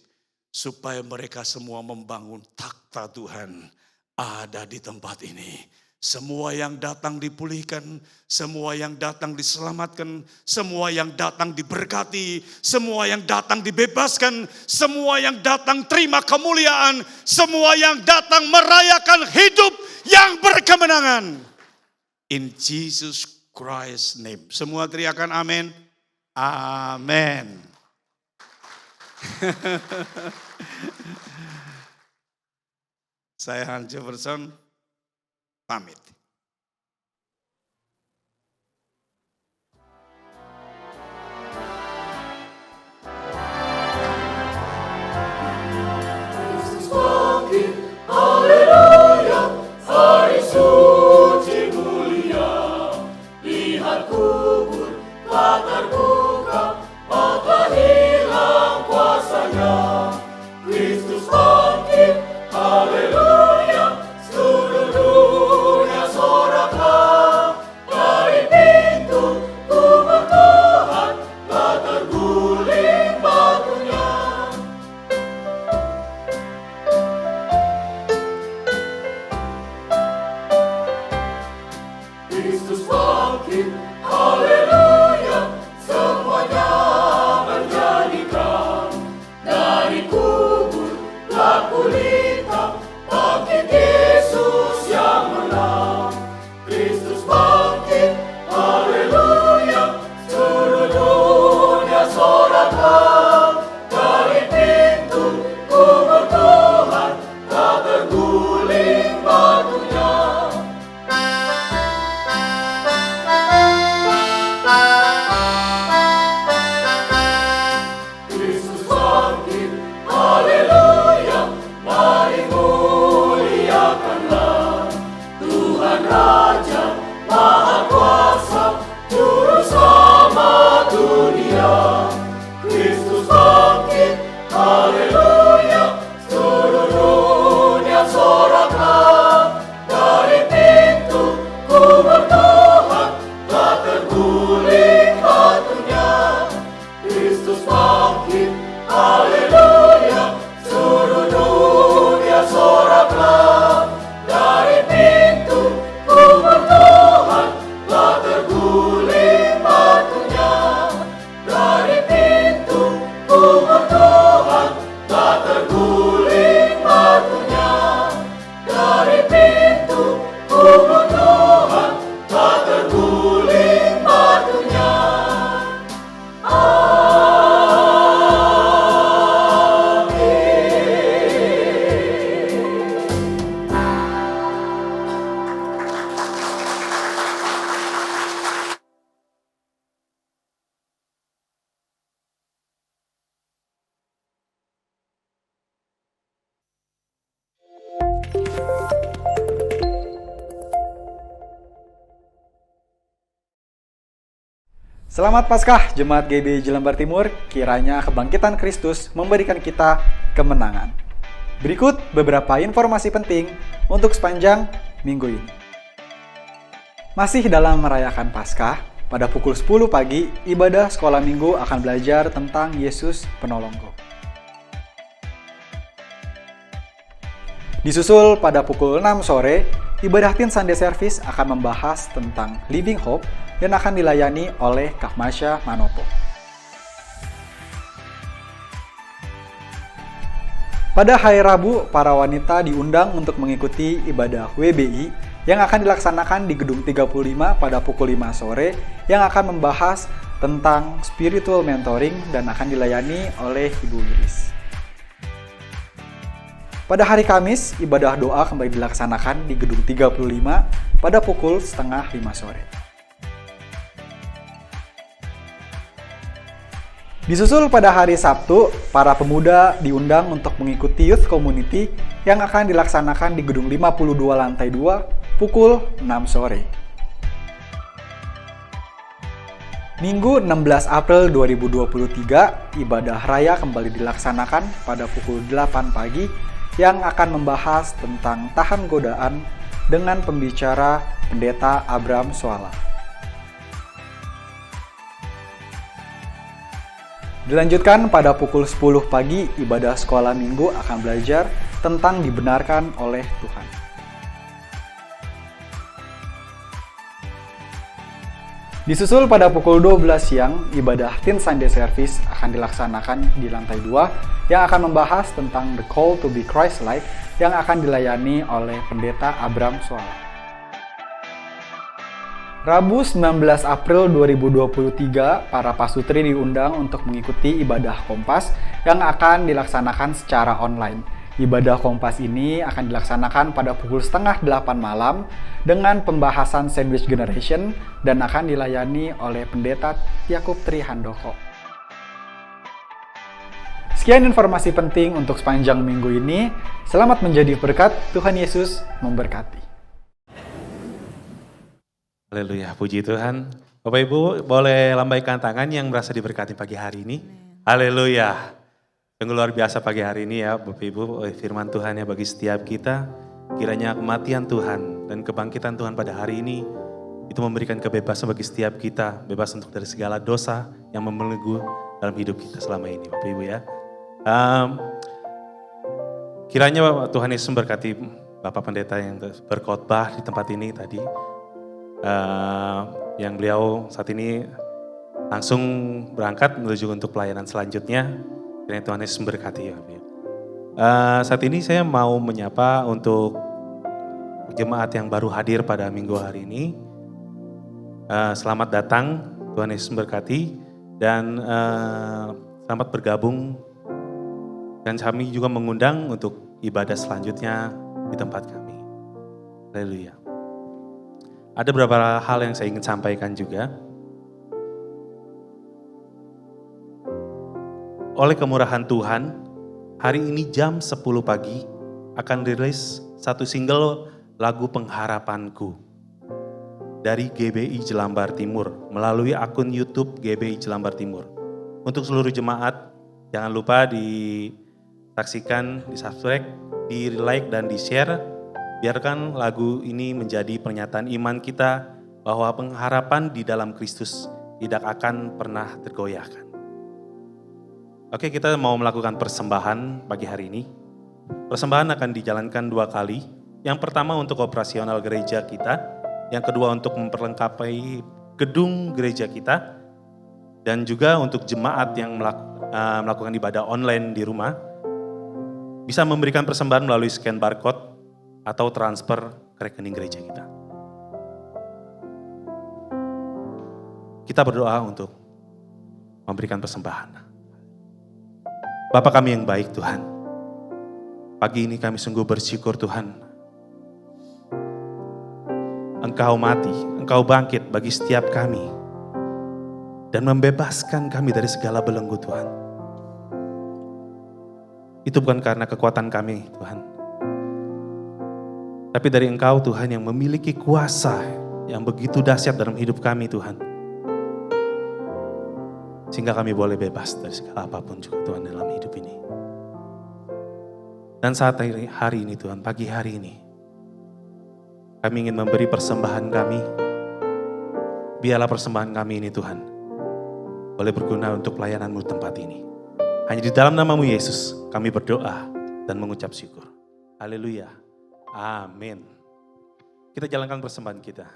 supaya mereka semua membangun takhta Tuhan ada di tempat ini. Semua yang datang dipulihkan, semua yang datang diselamatkan, semua yang datang diberkati, semua yang datang dibebaskan, semua yang datang terima kemuliaan, semua yang datang merayakan hidup yang berkemenangan. In Jesus Christ's name. Semua teriakan amin. Amin. Saya Hans Jefferson, pamit. Yesus bangkit, haleluya, hari suci mulia. Lihat kubur telah terbuka, maka hilang kuasanya. Kristus bangkit, haleluya, seluruh dunia soraklah. Dari pintu kubur Tuhan telah terguling batunya. Kristus bangkit, haleluya, semuanya menjadi terang. Dari kubur telah pulihkan, bangkit Yesus yang menang. Kristus bangkit, haleluya, seluruh dunia soraklah. Dari pintu kubur Tuhan telah terguling batunya. Kristus bangkit, haleluya, mari muliakanlah. Tuhan Raja Maha Kuasa, Juru Selamat dunia. Kristus bangkit, haleluya, seluruh dunia soraklah. Dari pintu kubur Tuhan telah terguling batunya. Kristus bangkit, haleluya, seluruh dunia soraklah. Dari pintu kubur Tuhan telah terguling batunya. Dari pintu kubur Tuhan telah terguling batunya. Dari pintu kubur Tuhan telah terguling batunya. Selamat Paskah Jemaat GB Jelambar Timur, kiranya kebangkitan Kristus memberikan kita kemenangan. Berikut beberapa informasi penting untuk sepanjang minggu ini. Masih dalam merayakan Paskah, pada pukul 10 pagi, ibadah sekolah minggu akan belajar tentang Yesus Penolongku. Disusul pada pukul 6 sore, ibadah Teen Sunday Service akan membahas tentang Living Hope dan akan dilayani oleh Kak Masya Manopo. Pada hari Rabu, para wanita diundang untuk mengikuti ibadah WBI yang akan dilaksanakan di Gedung 35 pada pukul 5 sore yang akan membahas tentang spiritual mentoring dan akan dilayani oleh Ibu Wilis. Pada hari Kamis, ibadah doa kembali dilaksanakan di Gedung 35 pada pukul 4:30 sore. Disusul pada hari Sabtu, para pemuda diundang untuk mengikuti Youth Community yang akan dilaksanakan di Gedung 52 lantai 2 pukul 6 sore. Minggu 16 April 2023, ibadah raya kembali dilaksanakan pada pukul 8 pagi yang akan membahas tentang tahan godaan dengan pembicara Pendeta Abram Swala. Dilanjutkan pada pukul 10 pagi, ibadah sekolah minggu akan belajar tentang dibenarkan oleh Tuhan. Disusul pada pukul 12 siang, ibadah Teen Sunday Service akan dilaksanakan di lantai 2 yang akan membahas tentang The Call to be Christ-like yang akan dilayani oleh Pendeta Abram Swala. Rabu 19 April 2023, para pasutri diundang untuk mengikuti ibadah Kompas yang akan dilaksanakan secara online. Ibadah Kompas ini akan dilaksanakan pada pukul 7:30 malam dengan pembahasan Sandwich Generation dan akan dilayani oleh Pendeta Yakub Trihandoko. Sekian informasi penting untuk sepanjang minggu ini. Selamat menjadi berkat, Tuhan Yesus memberkati. Haleluya, puji Tuhan. Bapak Ibu boleh lambaikan tangan yang merasa diberkati pagi hari ini. Haleluya. Sungguh luar biasa pagi hari ini ya Bapak Ibu, firman Tuhan ya bagi setiap kita. Kiranya kematian Tuhan dan kebangkitan Tuhan pada hari ini itu memberikan kebebasan bagi setiap kita. Bebas untuk dari segala dosa yang membelenggu dalam hidup kita selama ini Bapak Ibu ya. Kiranya Tuhan Yesus memberkati Bapak Pendeta yang berkhotbah di tempat ini tadi. Yang beliau saat ini langsung berangkat menuju untuk pelayanan selanjutnya. Kiranya Tuhan Yesus memberkati ya. Saat ini saya mau menyapa untuk jemaat yang baru hadir pada minggu hari ini. Selamat datang, Tuhan Yesus memberkati dan selamat bergabung. Dan kami juga mengundang untuk ibadah selanjutnya di tempat kami. Haleluya. Ada beberapa hal yang saya ingin sampaikan juga. Oleh kemurahan Tuhan, hari ini jam 10 pagi akan rilis satu single lagu Pengharapanku dari GBI Jelambar Timur melalui akun YouTube GBI Jelambar Timur. Untuk seluruh jemaat, jangan lupa disaksikan, di-subscribe, di-like dan di-share. Biarkan lagu ini menjadi pernyataan iman kita bahwa pengharapan di dalam Kristus tidak akan pernah tergoyahkan. Oke, kita mau melakukan persembahan pagi hari ini. Persembahan akan dijalankan 2 kali. Yang pertama untuk operasional gereja kita. Yang kedua untuk memperlengkapi gedung gereja kita. Dan juga untuk jemaat yang melakukan ibadah online di rumah. Bisa memberikan persembahan melalui scan barcode atau transfer ke rekening gereja kita. Kita berdoa untuk memberikan persembahan. Bapa kami yang baik Tuhan, pagi ini kami sungguh bersyukur Tuhan. Engkau mati, Engkau bangkit bagi setiap kami dan membebaskan kami dari segala belenggu Tuhan. Itu bukan karena kekuatan kami Tuhan, tapi dari Engkau Tuhan yang memiliki kuasa yang begitu dahsyat dalam hidup kami Tuhan. Sehingga kami boleh bebas dari segala apapun juga Tuhan dalam hidup ini. Dan saat hari ini Tuhan, pagi hari ini, kami ingin memberi persembahan kami. Biarlah persembahan kami ini Tuhan, boleh berguna untuk pelayanan-Mu di tempat ini. Hanya di dalam nama-Mu Yesus, kami berdoa dan mengucap syukur. Haleluya. Amin. Kita jalankan persembahan kita.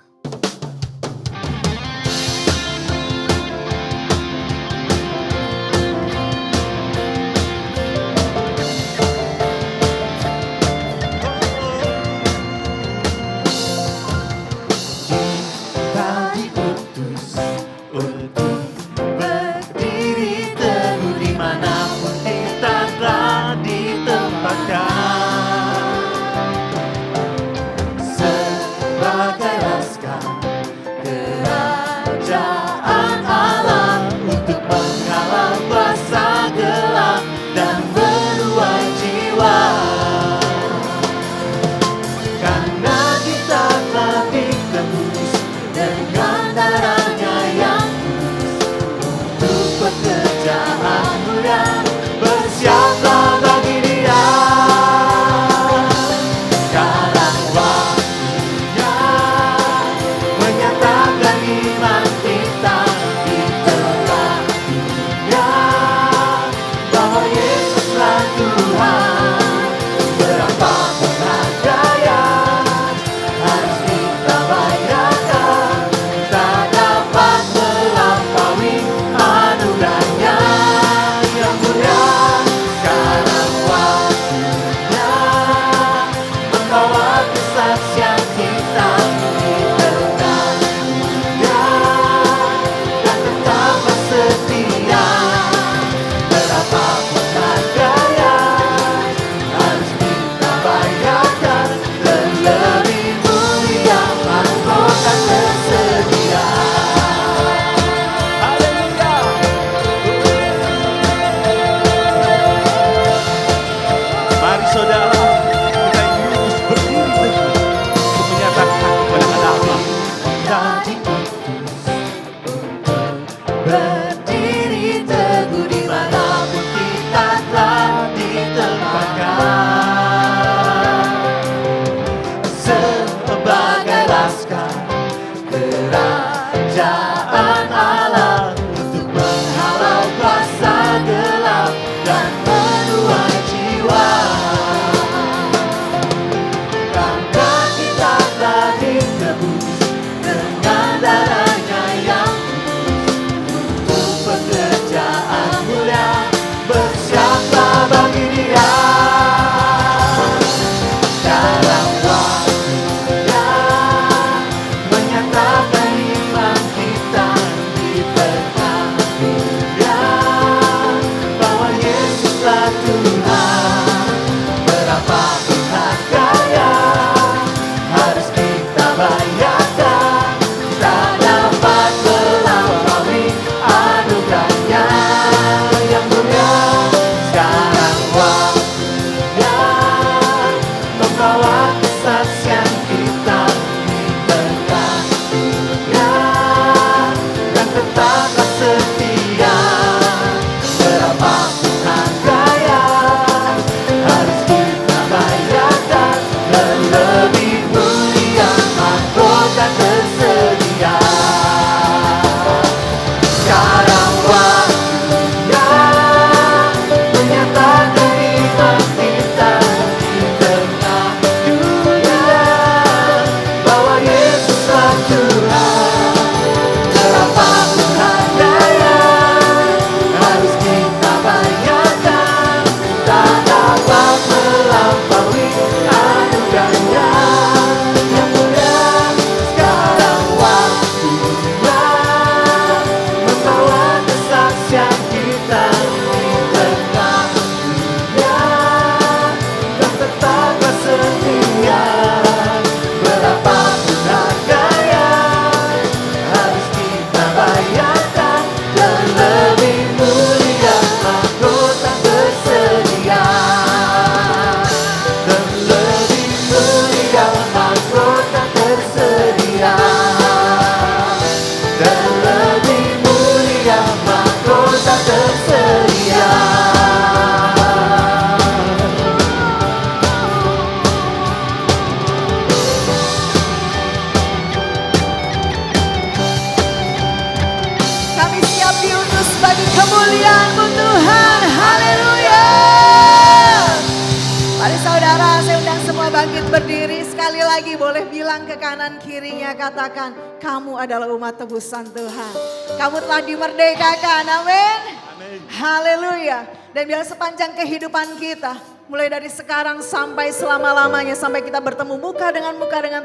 sekali lagi boleh bilang ke kanan kirinya, katakan, kamu adalah umat tebusan Tuhan. Kamu telah dimerdekakan, amin. Haleluya. Dan biar sepanjang kehidupan kita, mulai dari sekarang sampai selama-lamanya, sampai kita bertemu muka dengan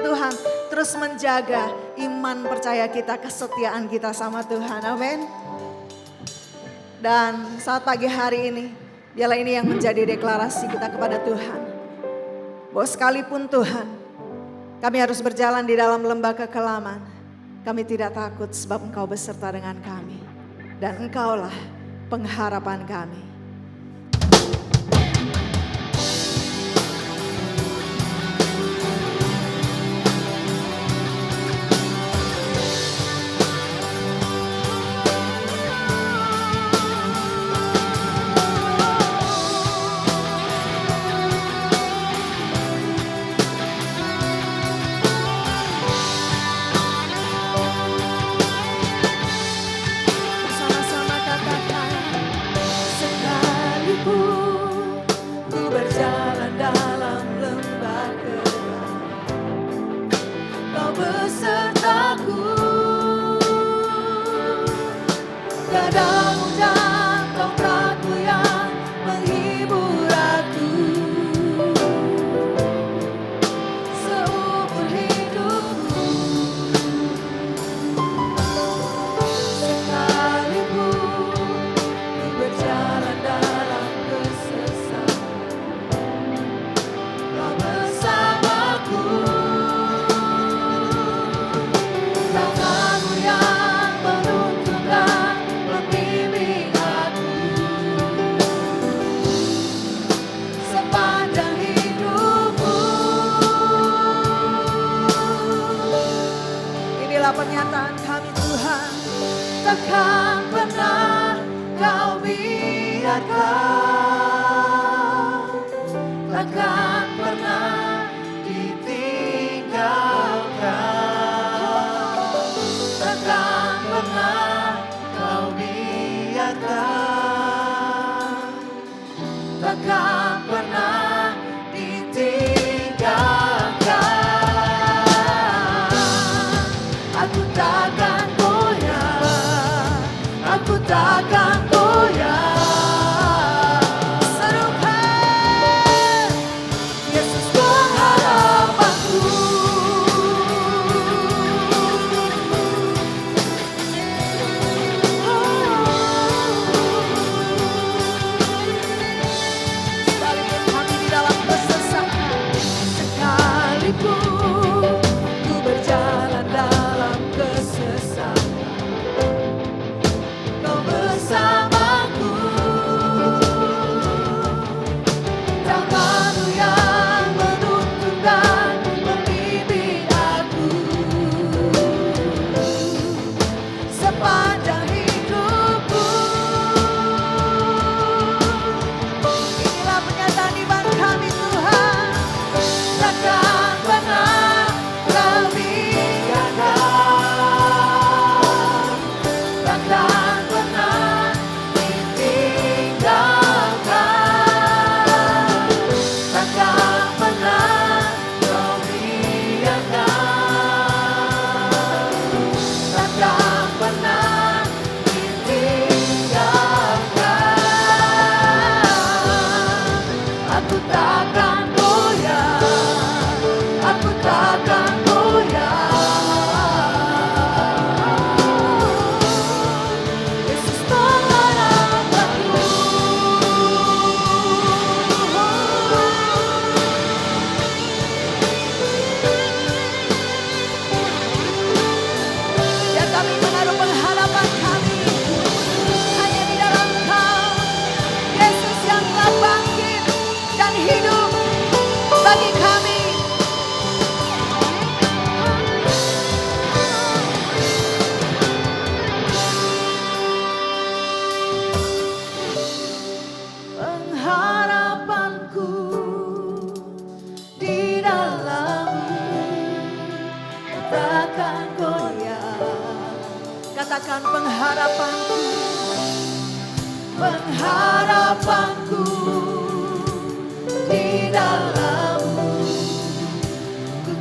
Tuhan, terus menjaga iman percaya kita, kesetiaan kita sama Tuhan, amin. Dan saat pagi hari ini, biarlah ini yang menjadi deklarasi kita kepada Tuhan. Bahwa sekalipun Tuhan, kami harus berjalan di dalam lembah kekelaman, kami tidak takut sebab Engkau beserta dengan kami. Dan Engkaulah pengharapan kami. Pernyataan kami Tuhan, takkan pernah Kau biarkan, takkan pernah ditinggalkan, takkan pernah Kau biarkan, takkan pernah ditinggalkan. Takkan goyah, aku takkan goyah. Serukan Yesus pengharapanku. Sekalipun kami di dalam kesesatan, sekalipun ku berjalan dalam kesesatan, Kau bersamaku. Tangan-Mu yang menuntun dan membimbing aku sepanjang hidupku. Inilah pernyataan iman kami Tuhan, takkan pernah Kau biarkan, takkan pernah ditinggalkan, takkan pernah Kau biarkan, takkan pernah ditinggalkan. Aku takkan goyah, aku takkan goyah. Yesus pengharapanku. Ya, kami menaruh pengharapan kami hanya di dalam Kau, Yesus yang telah bangkit dan hidup bagi kami. Pengharapanku di dalam-Mu, takkan goyah. Katakan pengharapanku, pengharapanku di dalam-Mu, ku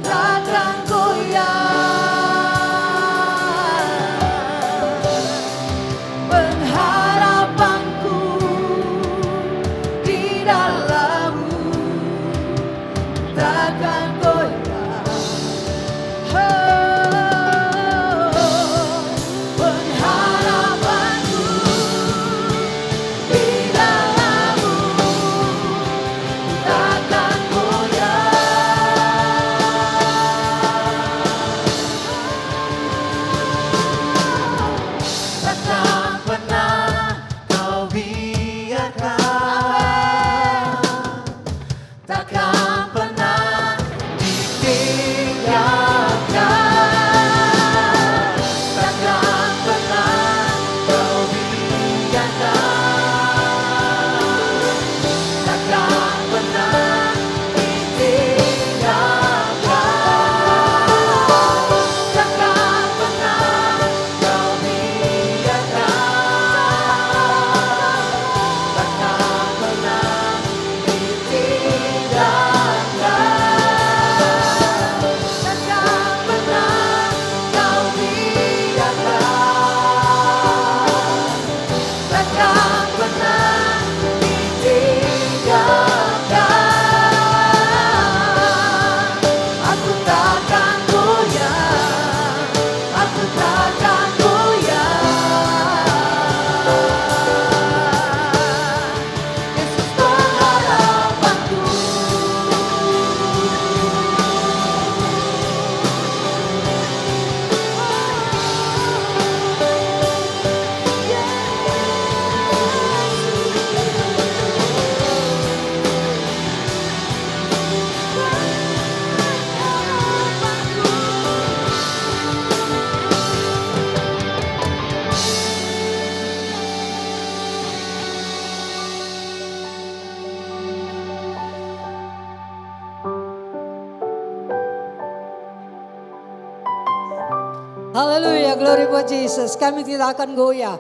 Haleluya, glory buat Yesus. Kami tidak akan goyah.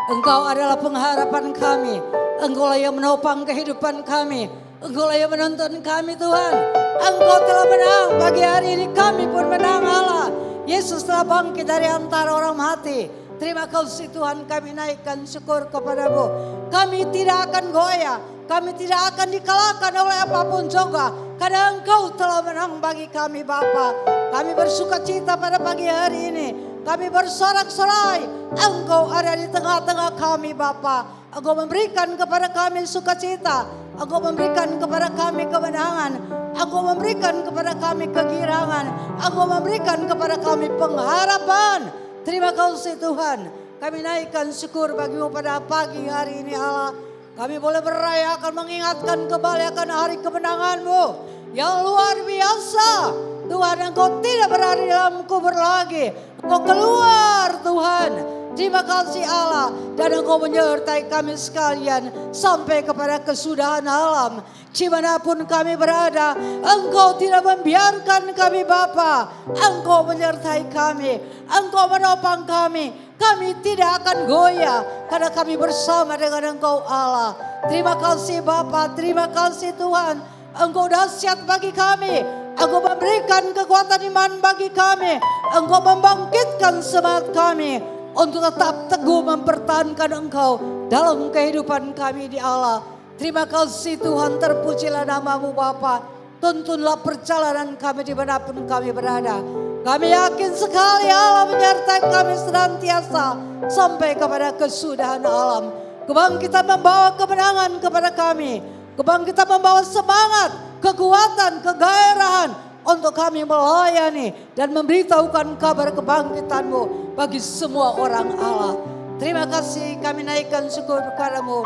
Engkau adalah pengharapan kami. Engkau lah yang menopang kehidupan kami. Engkau lah yang menuntun kami Tuhan. Engkau telah menang. Pagi hari ini kami pun menang Allah. Yesus telah bangkit dari antara orang mati. Terima kasih Tuhan, kami naikkan syukur kepadamu. Kami tidak akan goyah. Kami tidak akan dikalahkan oleh apapun juga. Karena Engkau telah menang bagi kami Bapa. Kami bersuka cita pada pagi hari ini. Kami bersorak-sorai. Engkau ada di tengah-tengah kami Bapa. Engkau memberikan kepada kami sukacita. Engkau memberikan kepada kami kemenangan. Engkau memberikan kepada kami kegirangan. Engkau memberikan kepada kami pengharapan. Terima kasih Tuhan. Kami naikkan syukur bagi-Mu pada pagi hari ini Allah. Kami boleh merayakan, mengingatkan kembali akan hari kemenangan-Mu yang luar biasa. Tuhan, Engkau tidak berada dalam kubur lagi. Engkau keluar Tuhan. Terima kasih Allah. Dan Engkau menyertai kami sekalian sampai kepada kesudahan alam. Dimanapun kami berada, Engkau tidak membiarkan kami Bapa. Engkau menyertai kami. Engkau menopang kami. Kami tidak akan goyah karena kami bersama dengan Engkau Allah. Terima kasih Bapa, terima kasih Tuhan. Engkau dahsyat bagi kami. Engkau memberikan kekuatan iman bagi kami. Engkau membangkitkan semangat kami untuk tetap teguh mempertahankan Engkau dalam kehidupan kami di Allah. Terima kasih Tuhan, terpujilah nama-Mu Bapa. Tuntunlah perjalanan kami dimanapun kami berada. Kami yakin sekali Allah menyertai kami senantiasa sampai kepada kesudahan alam. Kebangkitan membawa kemenangan kepada kami. Kebangkitan membawa semangat, kekuatan, kegairahan untuk kami melayani dan memberitahukan kabar kebangkitan-Mu bagi semua orang Allah. Terima kasih, kami naikkan syukur kepada-Mu.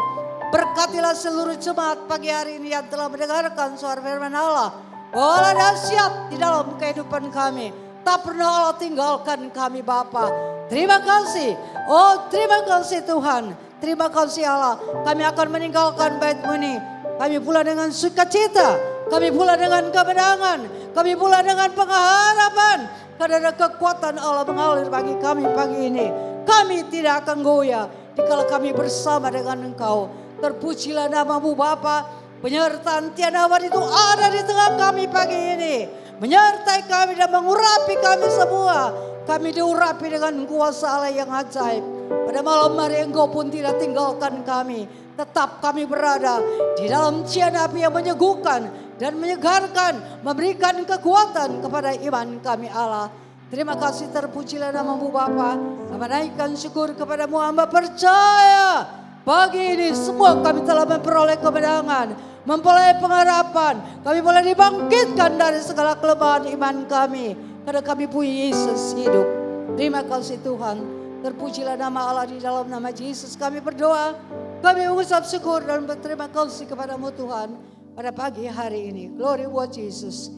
Berkatilah seluruh jemaat pagi hari ini yang telah mendengarkan suara firman Allah. Bahwa dahsyat di dalam kehidupan kami. Tak pernah Allah tinggalkan kami Bapa. Terima kasih. Oh terima kasih Tuhan. Terima kasih Allah. Kami akan meninggalkan bait-Mu ini. Kami pula dengan sukacita. Kami pula dengan kemenangan. Kami pula dengan pengharapan. Karena kekuatan Allah mengalir bagi kami pagi ini. Kami tidak akan goyah dikala kami bersama dengan Engkau. Terpujilah nama-Mu Bapa. Penyertaan tiada awan itu ada di tengah kami pagi ini. Menyertai kami dan mengurapi kami semua. Kami diurapi dengan kuasa Allah yang ajaib. Pada malam hari Engkau pun tidak tinggalkan kami. Tetap kami berada di dalam cian api yang menyembuhkan dan menyegarkan. Memberikan kekuatan kepada iman kami Allah. Terima kasih, terpujilah nama-Mu Bapa. Kami naikkan syukur kepada-Mu, hamba percaya. Pagi ini semua kami telah memperoleh kemenangan, memperoleh pengharapan. Kami boleh dibangkitkan dari segala kelemahan iman kami. Karena kami punya Yesus hidup. Terima kasih Tuhan. Terpujilah nama Allah, di dalam nama Yesus kami berdoa. Kami mengucap syukur dan berterima kasih kepada-Mu Tuhan. Pada pagi hari ini. Glory buat Yesus.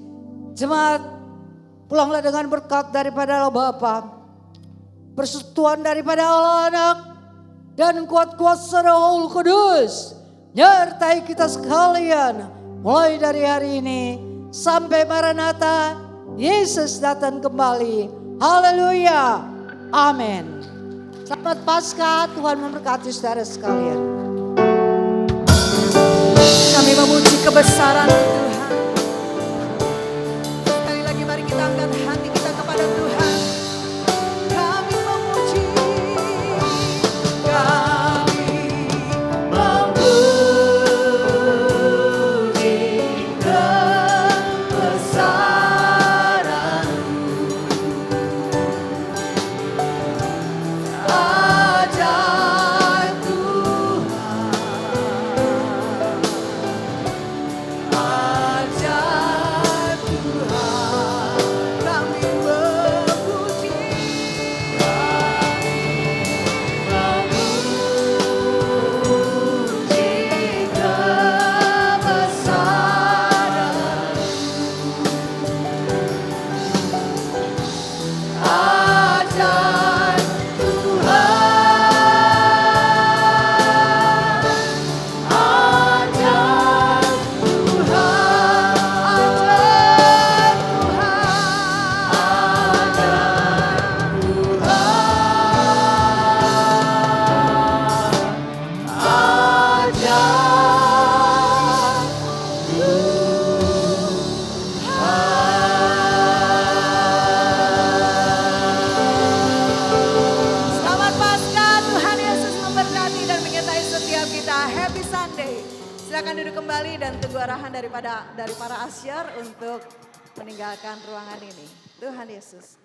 Jemaat, pulanglah dengan berkat daripada Allah Bapa. Persekutuan daripada Allah Anak. Dan kuat kuasa Roh Kudus nyertai kita sekalian mulai dari hari ini sampai Maranatha Yesus datang kembali. Haleluya. Amin. Selamat Paskah, Tuhan memberkati saudara sekalian. Kami memuji kebesaran Tuhan. Sekali lagi mari kita angkat hati kita kepada Tuhan. Kami memuji. Ajaib Tuhan. kita. Happy Sunday. Silakan duduk kembali dan tunggu arahan dari para usher untuk meninggalkan ruangan ini. Tuhan Yesus.